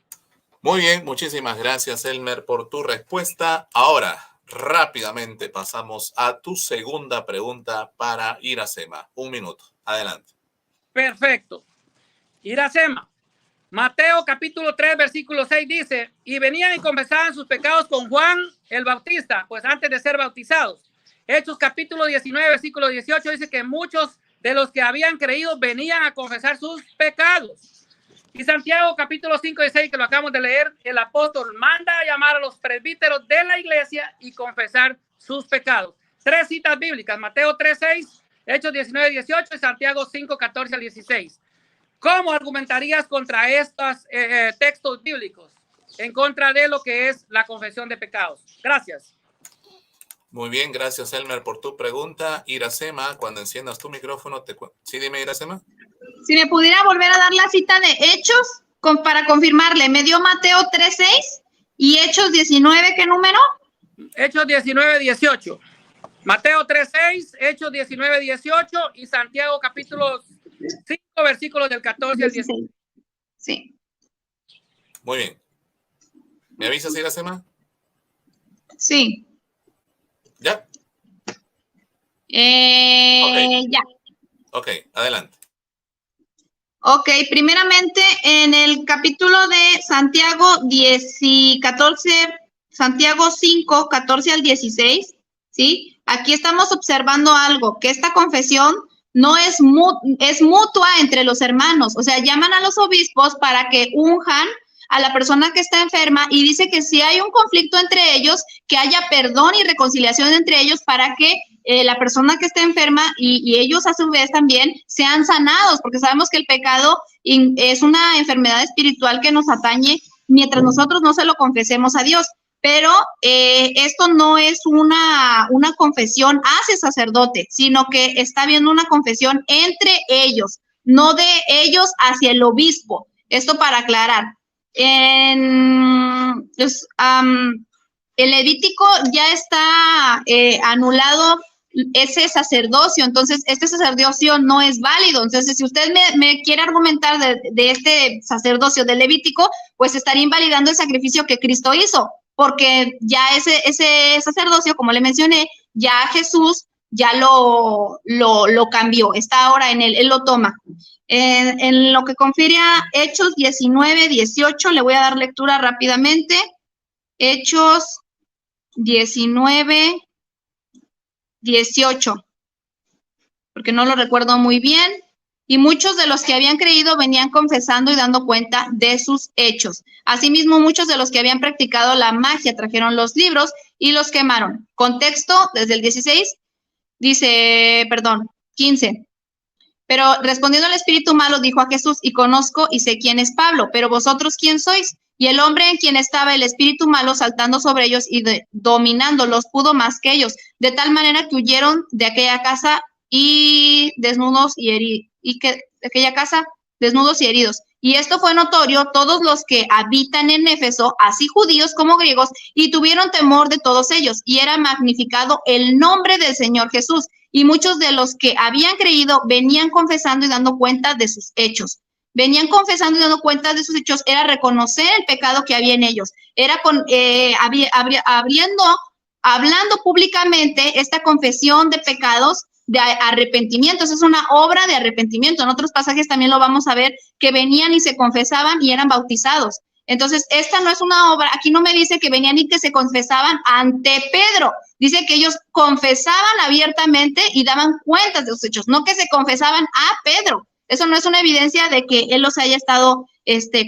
Muy bien, muchísimas gracias, Elmer, por tu respuesta. Ahora, rápidamente pasamos a tu segunda pregunta para Iracema. 1 minuto. Adelante. Perfecto. Iracema. Mateo capítulo 3, versículo 6 dice, y venían y confesaban sus pecados con Juan el Bautista, pues antes de ser bautizados. Hechos capítulo 19, versículo 18 dice que muchos de los que habían creído venían a confesar sus pecados. Y Santiago capítulo 5 y 6, que lo acabamos de leer, el apóstol manda a llamar a los presbíteros de la iglesia y confesar sus pecados. 3 citas bíblicas, Mateo 3, 6, Hechos 19, 18 y Santiago 5, 14 al 16. ¿Cómo argumentarías contra estos textos bíblicos en contra de lo que es la confesión de pecados? Gracias. Muy bien, gracias, Elmer, por tu pregunta. Iracema, cuando enciendas tu micrófono, sí, dime, Iracema. Si me pudiera volver a dar la cita de Hechos para confirmarle, me dio Mateo 3:6 y Hechos 19, ¿qué número? Hechos 19:18. Mateo 3:6, Hechos 19:18 y Santiago capítulo 5, versículos del 14 al 16. Sí. Muy bien. ¿Me avisas, Iracema? Sí. ¿Ya? Okay. Ya. Ok, adelante. Ok, primeramente en el capítulo de Santiago 5, 14 al 16, ¿sí? Aquí estamos observando algo, que esta confesión no es, es mutua entre los hermanos, o sea, llaman a los obispos para que unjan a la persona que está enferma y dice que si hay un conflicto entre ellos, que haya perdón y reconciliación entre ellos para que la persona que está enferma y ellos a su vez también sean sanados, porque sabemos que el pecado es una enfermedad espiritual que nos atañe mientras nosotros no se lo confesemos a Dios. Pero esto no es una confesión hacia sacerdote, sino que está habiendo una confesión entre ellos, no de ellos hacia el obispo. Esto para aclarar. El Levítico ya está anulado ese sacerdocio, entonces este sacerdocio no es válido. Entonces, si usted me quiere argumentar de este sacerdocio del Levítico, pues estaría invalidando el sacrificio que Cristo hizo, porque ya ese sacerdocio, como le mencioné, ya Jesús ya lo cambió, está ahora en él lo toma. En lo que confiere a Hechos 19:18, le voy a dar lectura rápidamente. Hechos 19:18, porque no lo recuerdo muy bien. Y muchos de los que habían creído venían confesando y dando cuenta de sus hechos. Asimismo, muchos de los que habían practicado la magia trajeron los libros y los quemaron. Contexto, desde el 16, dice, 15. Pero respondiendo el espíritu malo, dijo a Jesús, y conozco y sé quién es Pablo, pero vosotros, ¿quién sois? Y el hombre en quien estaba el espíritu malo saltando sobre ellos y dominándolos pudo más que ellos, de tal manera que huyeron de aquella casa y desnudos y heridos. Y que de aquella casa desnudos y heridos. Y esto fue notorio todos los que habitan en Éfeso, así judíos como griegos, y tuvieron temor de todos ellos, y era magnificado el nombre del Señor Jesús. Y muchos de los que habían creído venían confesando y dando cuenta de sus hechos. Venían confesando y dando cuenta de sus hechos, era reconocer el pecado que había en ellos, era hablando públicamente esta confesión de pecados, de arrepentimiento. Eso es una obra de arrepentimiento. En otros pasajes también lo vamos a ver, que venían y se confesaban y eran bautizados. Entonces, esta no es una obra, aquí no me dice que venían y que se confesaban ante Pedro, dice que ellos confesaban abiertamente y daban cuentas de sus hechos, no que se confesaban a Pedro. Eso no es una evidencia de que él los haya estado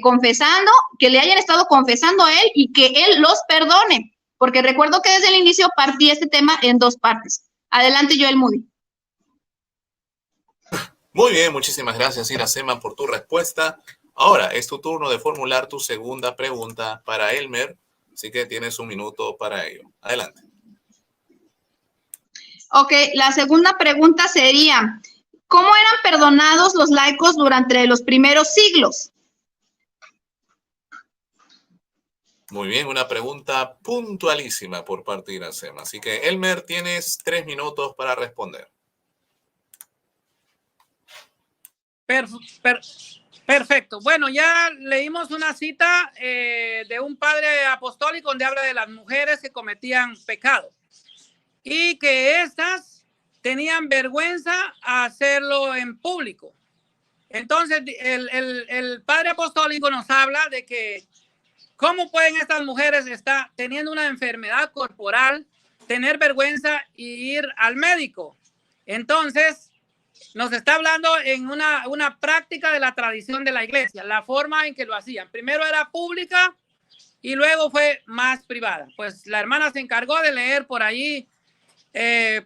confesando, que le hayan estado confesando a él y que él los perdone, porque recuerdo que desde el inicio partí este tema en dos partes. Adelante, Joel Moody. Muy bien, muchísimas gracias, Iracema, por tu respuesta. Ahora es tu turno de formular tu segunda pregunta para Elmer, así que tienes un minuto para ello. Adelante. Ok, la segunda pregunta sería, ¿cómo eran perdonados los laicos durante los primeros siglos? Muy bien, una pregunta puntualísima por parte de Iracema. Así que, Elmer, tienes 3 minutos para responder. Perfecto. Bueno, ya leímos una cita de un padre apostólico donde habla de las mujeres que cometían pecado y que éstas tenían vergüenza a hacerlo en público. Entonces, el padre apostólico nos habla de que cómo pueden estas mujeres estar teniendo una enfermedad corporal, tener vergüenza y ir al médico. Entonces, nos está hablando en una práctica de la tradición de la iglesia, la forma en que lo hacían. Primero era pública y luego fue más privada. Pues la hermana se encargó de leer por ahí,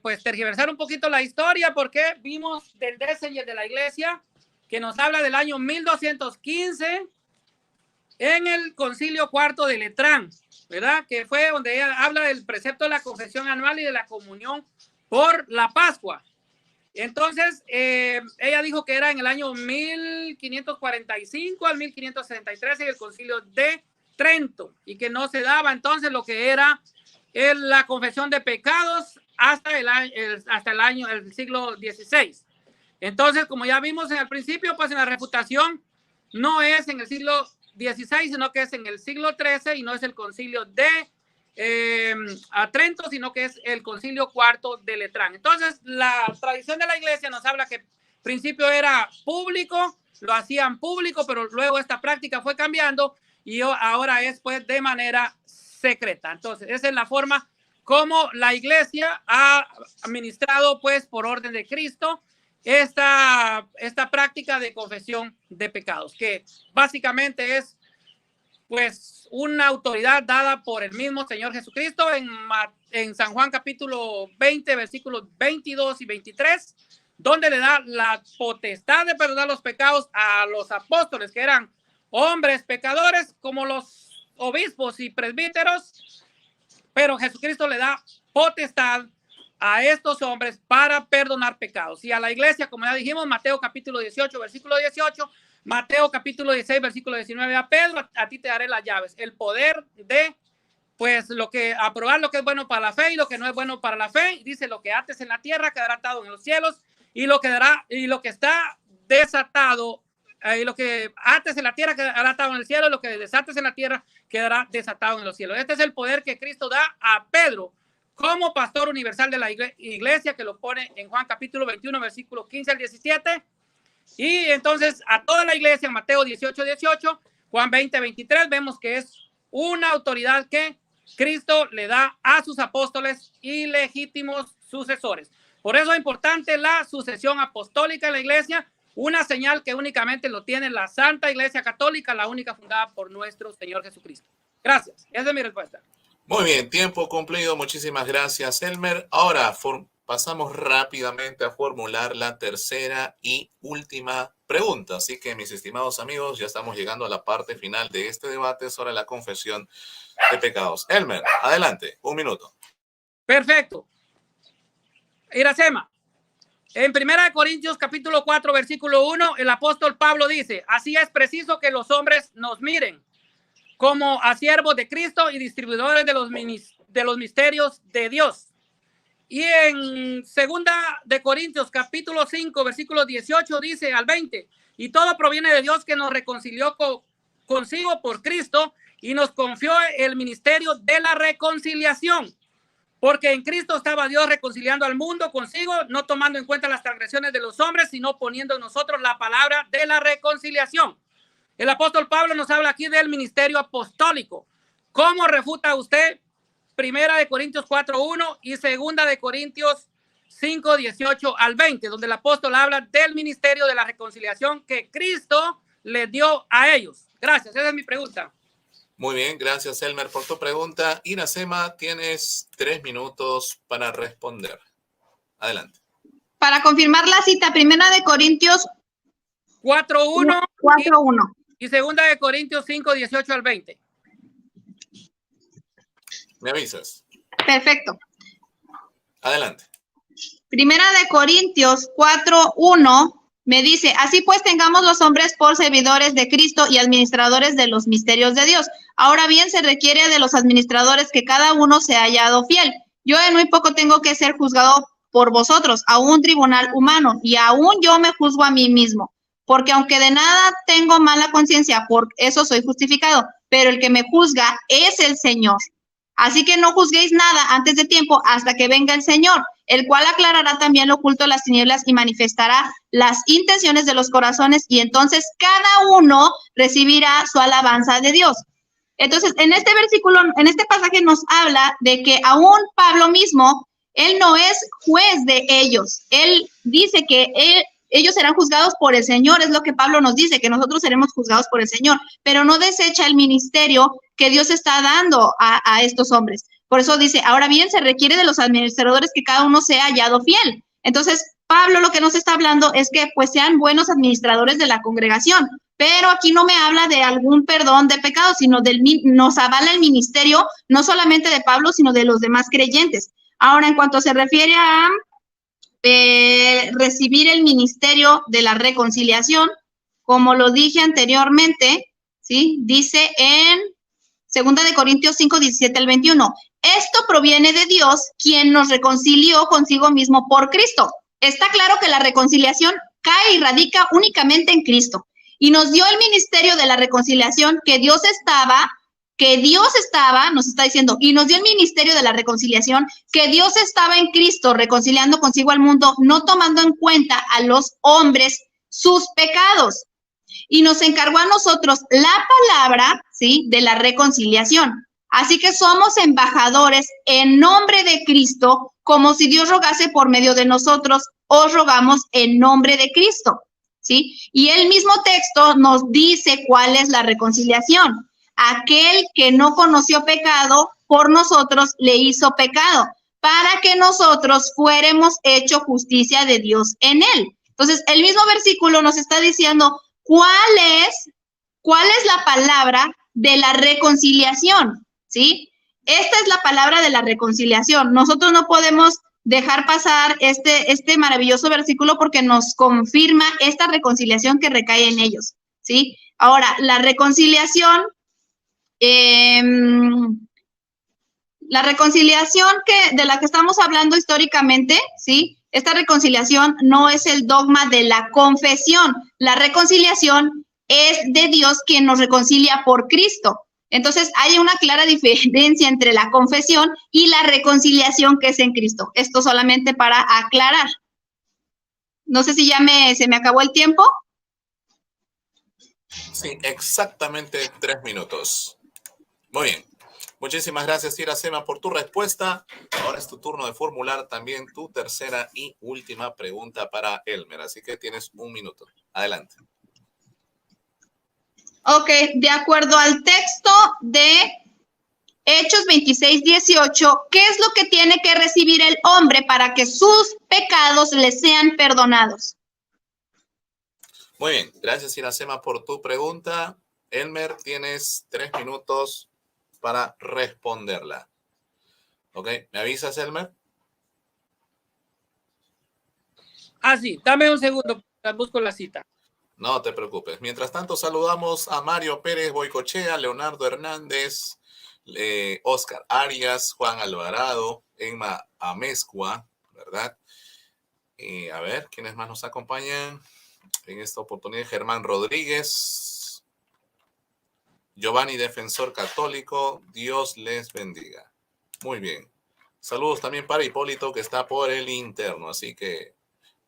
pues tergiversar un poquito la historia, porque vimos del Deseñer de la iglesia que nos habla del año 1215 en el Concilio Cuarto de Letrán, ¿verdad? Que fue donde ella habla del precepto de la confesión anual y de la comunión por la Pascua. Entonces, ella dijo que era en el año 1545 al 1563 en el Concilio de Trento, y que no se daba entonces lo que era la confesión de pecados hasta el siglo XVI. Entonces, como ya vimos en el principio, pues en la refutación no es en el siglo XVI, sino que es en el siglo XIII, y no es el concilio de Trento, sino que es el concilio IV de Letrán. Entonces, la tradición de la iglesia nos habla que al principio era público, lo hacían público, pero luego esta práctica fue cambiando y ahora es pues de manera secreta. Entonces, esa es la forma como la iglesia ha administrado pues por orden de Cristo esta práctica de confesión de pecados, que básicamente es pues una autoridad dada por el mismo Señor Jesucristo en San Juan capítulo 20, versículos 22 y 23, donde le da la potestad de perdonar los pecados a los apóstoles, que eran hombres pecadores como los obispos y presbíteros, pero Jesucristo le da potestad a estos hombres para perdonar pecados. Y a la iglesia, como ya dijimos, Mateo capítulo 18, versículo 18, Mateo capítulo 16, versículo 19, a Pedro, a ti te daré las llaves, el poder de, pues, aprobar lo que es bueno para la fe y lo que no es bueno para la fe. Dice, lo que ates en la tierra quedará atado en los cielos, y lo que está desatado, y lo que ates en la tierra quedará atado en el cielo, y lo que desates en la tierra quedará desatado en los cielos. Este es el poder que Cristo da a Pedro como pastor universal de la iglesia, que lo pone en Juan capítulo 21, versículo 15 al 17. Y entonces a toda la iglesia en Mateo 18, 18, Juan 20, 23, vemos que es una autoridad que Cristo le da a sus apóstoles y legítimos sucesores. Por eso es importante la sucesión apostólica en la iglesia, una señal que únicamente lo tiene la Santa Iglesia Católica, la única fundada por nuestro Señor Jesucristo. Gracias. Esa es mi respuesta. Muy bien, tiempo cumplido. Muchísimas gracias, Elmer. Ahora pasamos rápidamente a formular la tercera y última pregunta. Así que, mis estimados amigos, ya estamos llegando a la parte final de este debate sobre la confesión de pecados. Elmer, adelante, 1 minuto. Perfecto. Iracema, en 1 Corintios capítulo 4, versículo 1, el apóstol Pablo dice, así es preciso que los hombres nos miren como a siervos de Cristo y distribuidores de los misterios de Dios. Y en 2 Corintios capítulo 5, versículo 18 dice al 20, y todo proviene de Dios, que nos reconcilió consigo por Cristo y nos confió el ministerio de la reconciliación. Porque en Cristo estaba Dios reconciliando al mundo consigo, no tomando en cuenta las transgresiones de los hombres, sino poniendo en nosotros la palabra de la reconciliación. El apóstol Pablo nos habla aquí del ministerio apostólico. ¿Cómo refuta usted 1 Corintios 4:1 y 2 Corintios 5:18 al 20, donde el apóstol habla del ministerio de la reconciliación que Cristo les dio a ellos? Gracias, esa es mi pregunta. Muy bien, gracias, Elmer, por tu pregunta. Iracema, tienes 3 minutos para responder. Adelante. Para confirmar la cita, 1 Corintios 4:1 y 2 Corintios 5:18 al 20. ¿Me avisas? Perfecto. Adelante. 1 Corintios 4:1 me dice, así pues tengamos los hombres por servidores de Cristo y administradores de los misterios de Dios. Ahora bien, se requiere de los administradores que cada uno se haya hallado fiel. Yo en muy poco tengo que ser juzgado por vosotros, a un tribunal humano, y aún yo me juzgo a mí mismo. Porque aunque de nada tengo mala conciencia, por eso soy justificado, pero el que me juzga es el Señor. Así que no juzguéis nada antes de tiempo hasta que venga el Señor, el cual aclarará también lo oculto de las tinieblas y manifestará las intenciones de los corazones, y entonces cada uno recibirá su alabanza de Dios. Entonces, en este versículo, en este pasaje nos habla de que aún Pablo mismo, él no es juez de ellos. Él dice que ellos serán juzgados por el Señor, es lo que Pablo nos dice, que nosotros seremos juzgados por el Señor, pero no desecha el ministerio que Dios está dando a estos hombres. Por eso dice, ahora bien, se requiere de los administradores que cada uno sea hallado fiel. Entonces, Pablo lo que nos está hablando es que pues sean buenos administradores de la congregación, pero aquí no me habla de algún perdón de pecados, sino nos avala el ministerio, no solamente de Pablo, sino de los demás creyentes. Ahora, en cuanto se refiere a recibir el ministerio de la reconciliación, como lo dije anteriormente, ¿sí? Dice en 2 de Corintios 5, 17 al 21. Esto proviene de Dios, quien nos reconcilió consigo mismo por Cristo. Está claro que la reconciliación cae y radica únicamente en Cristo. Y nos dio el ministerio de la reconciliación que Dios estaba, nos está diciendo, y nos dio el ministerio de la reconciliación que Dios estaba en Cristo reconciliando consigo al mundo, no tomando en cuenta a los hombres sus pecados. Y nos encargó a nosotros la palabra, ¿sí?, de la reconciliación. Así que somos embajadores en nombre de Cristo, como si Dios rogase por medio de nosotros, os rogamos en nombre de Cristo, ¿sí? Y el mismo texto nos dice cuál es la reconciliación. Aquel que no conoció pecado, por nosotros le hizo pecado, para que nosotros fuéramos hecho justicia de Dios en él. Entonces, el mismo versículo nos está diciendo cuál es la palabra de la reconciliación, ¿sí? Esta es la palabra de la reconciliación. Nosotros no podemos dejar pasar este maravilloso versículo porque nos confirma esta reconciliación que recae en ellos, ¿sí? Ahora, la reconciliación de la que estamos hablando históricamente, ¿sí? Esta reconciliación no es el dogma de la confesión. La reconciliación es de Dios quien nos reconcilia por Cristo. Entonces, hay una clara diferencia entre la confesión y la reconciliación que es en Cristo. Esto solamente para aclarar. No sé si ya se me acabó el tiempo. Sí, exactamente 3 minutos. Muy bien. Muchísimas gracias, Iracema, por tu respuesta. Ahora es tu turno de formular también tu tercera y última pregunta para Elmer. Así que tienes 1 minuto. Adelante. Ok, de acuerdo al texto de Hechos 26, 18, ¿qué es lo que tiene que recibir el hombre para que sus pecados le sean perdonados? Muy bien, gracias, Iracema, por tu pregunta. Elmer, tienes 3 minutos para responderla. ¿Ok? ¿Me avisas, Elmer? Sí, dame un segundo, busco la cita. No te preocupes. Mientras tanto, saludamos a Mario Pérez Boicochea, Leonardo Hernández, Oscar Arias, Juan Alvarado, Emma Amezcua, ¿verdad? A ver, ¿quiénes más nos acompañan en esta oportunidad? Germán Rodríguez, Giovanni Defensor Católico, Dios les bendiga. Muy bien. Saludos también para Hipólito, que está por el interno, así que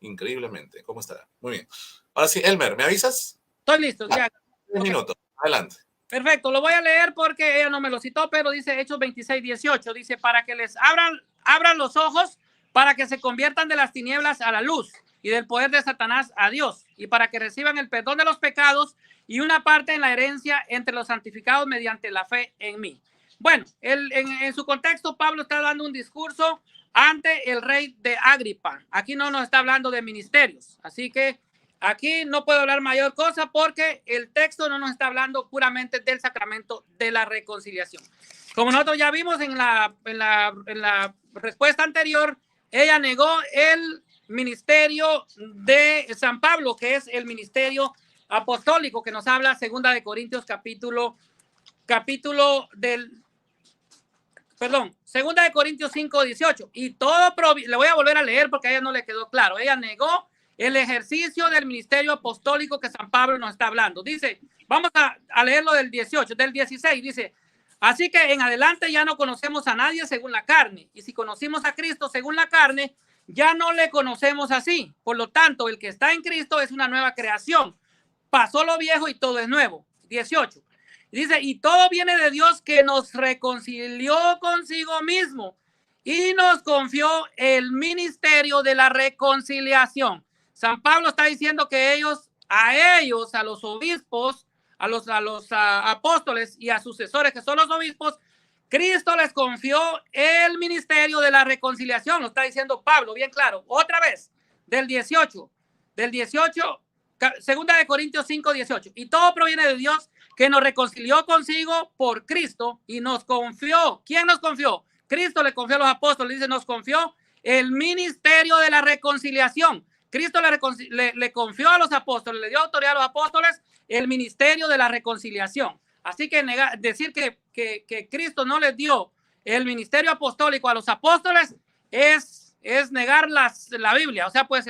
increíblemente. ¿Cómo estará? Muy bien. Ahora sí, Elmer, ¿me avisas? Estoy listo, ya. 3 minutos, adelante. Perfecto, lo voy a leer porque ella no me lo citó, pero dice Hechos 26, 18, dice, para que les abran los ojos, para que se conviertan de las tinieblas a la luz y del poder de Satanás a Dios, y para que reciban el perdón de los pecados y una parte en la herencia entre los santificados mediante la fe en mí. Bueno, en su contexto, Pablo está dando un discurso ante el rey de Agripa. Aquí no nos está hablando de ministerios, así que aquí no puedo hablar mayor cosa porque el texto no nos está hablando puramente del sacramento de la reconciliación. Como nosotros ya vimos en la respuesta anterior, ella negó el ministerio de San Pablo, que es el ministerio apostólico que nos habla 2 de Corintios capítulo 2 de Corintios 5, 18. Y todo, le voy a volver a leer porque a ella no le quedó claro. Ella negó el ejercicio del ministerio apostólico que San Pablo nos está hablando. Dice, vamos a leerlo del 18, del 16, dice, así que en adelante ya no conocemos a nadie según la carne, y si conocimos a Cristo según la carne, ya no le conocemos así. Por lo tanto, el que está en Cristo es una nueva creación. Pasó lo viejo y todo es nuevo. 18. Dice, y todo viene de Dios que nos reconcilió consigo mismo y nos confió el ministerio de la reconciliación. San Pablo está diciendo que a los obispos, a los apóstoles y a sucesores que son los obispos, Cristo les confió el ministerio de la reconciliación. Lo está diciendo Pablo, bien claro. Otra vez, del 18, 2 de Corintios 5, 18. Y todo proviene de Dios que nos reconcilió consigo por Cristo y nos confió. ¿Quién nos confió? Cristo le confió a los apóstoles, dice, nos confió el ministerio de la reconciliación. Cristo le confió a los apóstoles, le dio autoridad a los apóstoles el ministerio de la reconciliación. Así que decir que Cristo no les dio el ministerio apostólico a los apóstoles es negar la Biblia. O sea, puedes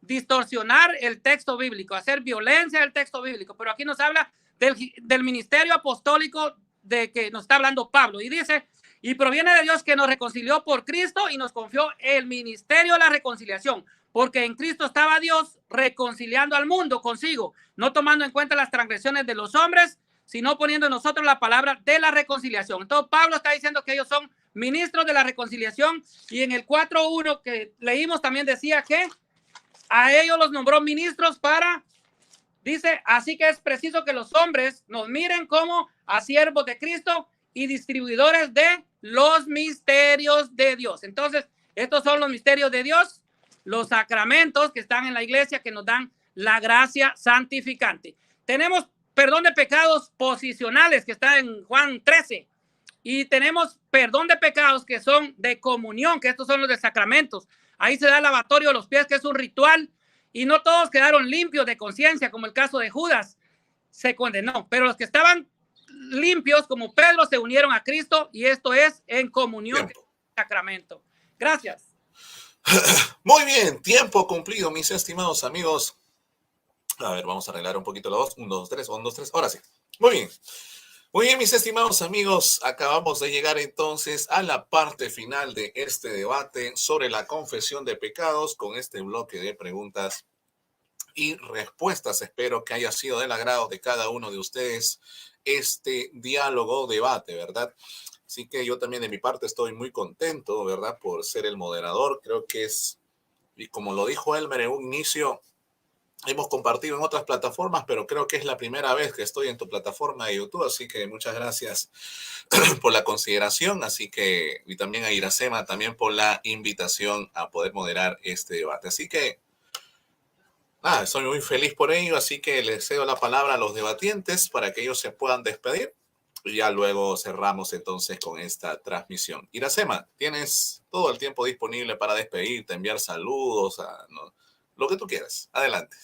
distorsionar el texto bíblico, hacer violencia del texto bíblico. Pero aquí nos habla del ministerio apostólico de que nos está hablando Pablo. Y dice, y proviene de Dios que nos reconcilió por Cristo y nos confió el ministerio de la reconciliación. Porque en Cristo estaba Dios reconciliando al mundo consigo, no tomando en cuenta las transgresiones de los hombres, sino poniendo en nosotros la palabra de la reconciliación. Entonces Pablo está diciendo que ellos son ministros de la reconciliación, y en el 4.1 que leímos también decía que a ellos los nombró ministros dice, así que es preciso que los hombres nos miren como a siervos de Cristo y distribuidores de los misterios de Dios. Entonces, estos son los misterios de Dios, los sacramentos que están en la iglesia que nos dan la gracia santificante. Tenemos perdón de pecados posicionales que está en Juan 13, y tenemos perdón de pecados que son de comunión, que estos son los de sacramentos. Ahí se da el lavatorio de los pies, que es un ritual, y no todos quedaron limpios de conciencia, como el caso de Judas, se condenó, pero los que estaban limpios, como Pedro, se unieron a Cristo, y esto es en comunión, sacramento. Gracias. Muy bien, tiempo cumplido, mis estimados amigos. A ver, vamos a arreglar un poquito la voz. 1, 2, 3, 1, 2, 3. Ahora sí. Muy bien. Muy bien, mis estimados amigos. Acabamos de llegar entonces a la parte final de este debate sobre la confesión de pecados con este bloque de preguntas y respuestas. Espero que haya sido del agrado de cada uno de ustedes este diálogo, debate, ¿verdad? Así que yo también de mi parte estoy muy contento, ¿verdad? Por ser el moderador. Creo que es, y como lo dijo Elmer en un inicio, hemos compartido en otras plataformas, pero creo que es la primera vez que estoy en tu plataforma de YouTube, así que muchas gracias por la consideración, así que, y también a Iracema también por la invitación a poder moderar este debate. Así que, soy muy feliz por ello, así que les cedo la palabra a los debatientes para que ellos se puedan despedir. Y ya luego cerramos entonces con esta transmisión. Iracema, tienes todo el tiempo disponible para despedirte, enviar saludos, lo que tú quieras. Adelante.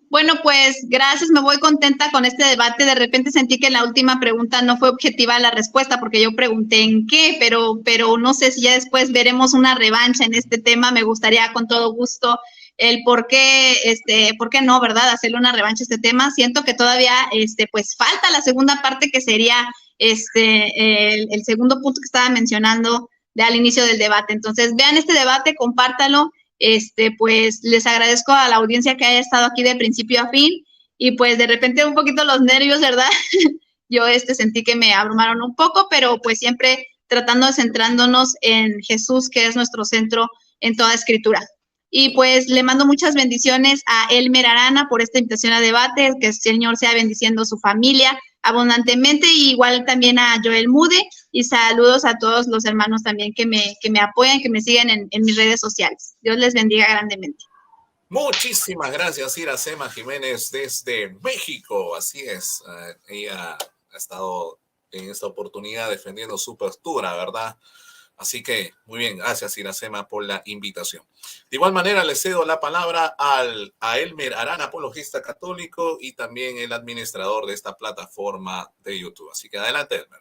Bueno, pues gracias, me voy contenta con este debate. De repente sentí que en la última pregunta no fue objetiva la respuesta, porque yo pregunté en qué, pero no sé si ya después veremos una revancha en este tema. Me gustaría con todo gusto el por qué no, ¿verdad? Hacerle una revancha a este tema. Siento que todavía, pues falta la segunda parte, que sería el segundo punto que estaba mencionando al inicio del debate. Entonces, vean este debate, compártalo. Pues les agradezco a la audiencia que haya estado aquí de principio a fin, y pues de repente un poquito los nervios, ¿verdad? Yo sentí que me abrumaron un poco, pero pues siempre tratando de centrándonos en Jesús, que es nuestro centro en toda escritura. Y pues le mando muchas bendiciones a Elmer Arana por esta invitación a debate, que el Señor sea bendiciendo su familia abundantemente, y igual también a Joel Mude, y saludos a todos los hermanos también que me apoyan, que me siguen en mis redes sociales. Dios les bendiga grandemente. Muchísimas gracias, Iracema Jiménez desde México. Así es, ella ha estado en esta oportunidad defendiendo su postura, ¿verdad? Así que, muy bien, gracias Iracema por la invitación. De igual manera, le cedo la palabra a Elmer Arana, apologista católico y también el administrador de esta plataforma de YouTube. Así que adelante, Elmer.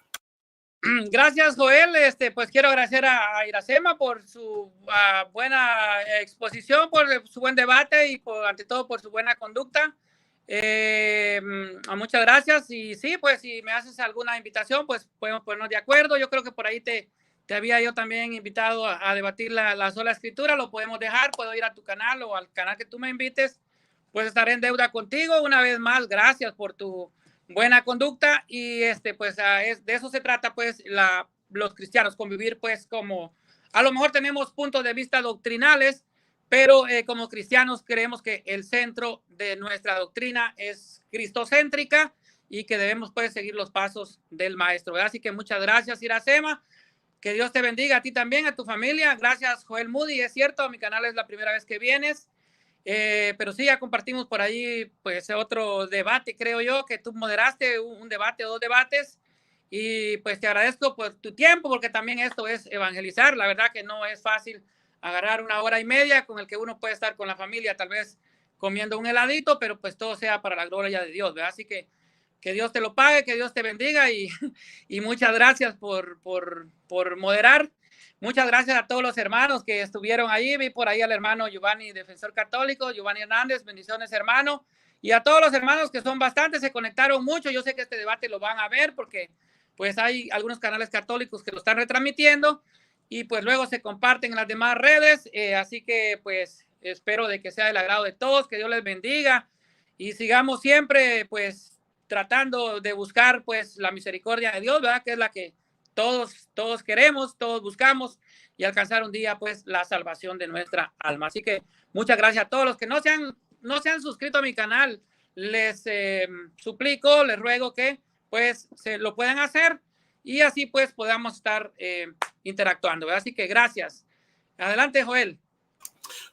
Gracias, Joel. Pues quiero agradecer a Iracema por su buena exposición, por su buen debate y ante todo por su buena conducta. Muchas gracias. Y sí, pues si me haces alguna invitación, pues podemos ponernos de acuerdo. Yo creo que por ahí te había yo también invitado a debatir la sola escritura. Lo podemos dejar, puedo ir a tu canal o al canal que tú me invites. Pues estaré en deuda contigo. Una vez más, gracias por tu buena conducta, y pues de eso se trata, pues los cristianos, convivir pues como, a lo mejor tenemos puntos de vista doctrinales, pero como cristianos creemos que el centro de nuestra doctrina es cristocéntrica y que debemos pues seguir los pasos del maestro, ¿verdad? Así que muchas gracias, Iracema, que Dios te bendiga a ti también, a tu familia. Gracias, Joel Moody. Es cierto, mi canal es la primera vez que vienes. Pero sí, ya compartimos por ahí pues otro debate, creo yo, que tú moderaste un debate o dos debates, Y pues te agradezco por tu tiempo, porque también esto es evangelizar. La verdad que no es fácil agarrar 1 hora y media con el que uno puede estar con la familia, tal vez comiendo un heladito, pero pues todo sea para la gloria de Dios, ¿verdad? Así que Dios te lo pague, que Dios te bendiga y muchas gracias por moderar. Muchas gracias a todos los hermanos que estuvieron ahí. Vi por ahí al hermano Giovanni, defensor católico, Giovanni Hernández, bendiciones hermano. Y a todos los hermanos que son bastantes, se conectaron mucho. Yo sé que este debate lo van a ver porque pues hay algunos canales católicos que lo están retransmitiendo y pues luego se comparten en las demás redes. Así que pues espero de que sea del agrado de todos, que Dios les bendiga y sigamos siempre pues tratando de buscar pues la misericordia de Dios, ¿verdad? Que es la que todos queremos, todos buscamos y alcanzar un día pues la salvación de nuestra alma. Así que muchas gracias a todos los que no se han suscrito a mi canal. Les suplico, les ruego que pues se lo puedan hacer y así pues podamos estar interactuando, ¿verdad? Así que gracias. Adelante, Joel.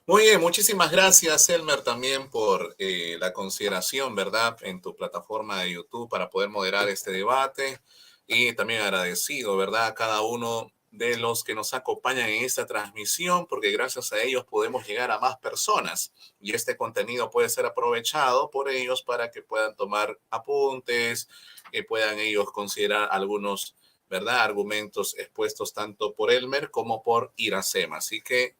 Muy bien, muchísimas gracias, Elmer, también por la consideración, ¿verdad?, en tu plataforma de YouTube para poder moderar este debate. Y también agradecido, ¿verdad?, a cada uno de los que nos acompañan en esta transmisión, porque gracias a ellos podemos llegar a más personas y este contenido puede ser aprovechado por ellos para que puedan tomar apuntes, que puedan ellos considerar algunos, ¿verdad?, argumentos expuestos tanto por Elmer como por Iracema. Así que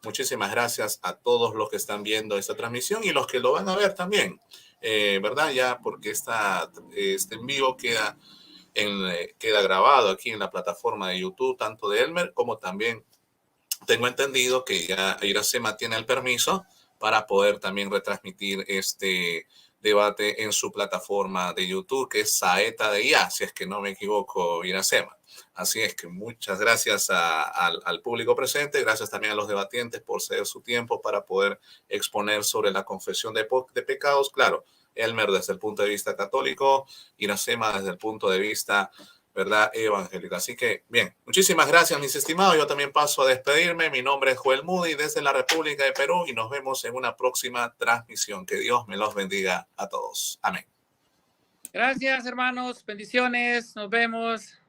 muchísimas gracias a todos los que están viendo esta transmisión y los que lo van a ver también, ¿verdad? Ya porque este en vivo queda grabado aquí en la plataforma de YouTube, tanto de Elmer como también tengo entendido que ya Iracema tiene el permiso para poder también retransmitir este debate en su plataforma de YouTube, que es Saeta de IA, si es que no me equivoco, Iracema. Así es que muchas gracias al público presente, gracias también a los debatientes por ceder su tiempo para poder exponer sobre la confesión de pecados. Claro, Elmer desde el punto de vista católico, Iracema desde el punto de vista, ¿verdad?, evangélico. Así que, bien, muchísimas gracias, mis estimados. Yo también paso a despedirme. Mi nombre es Joel Moody desde la República de Perú y nos vemos en una próxima transmisión. Que Dios me los bendiga a todos. Amén. Gracias, hermanos. Bendiciones. Nos vemos.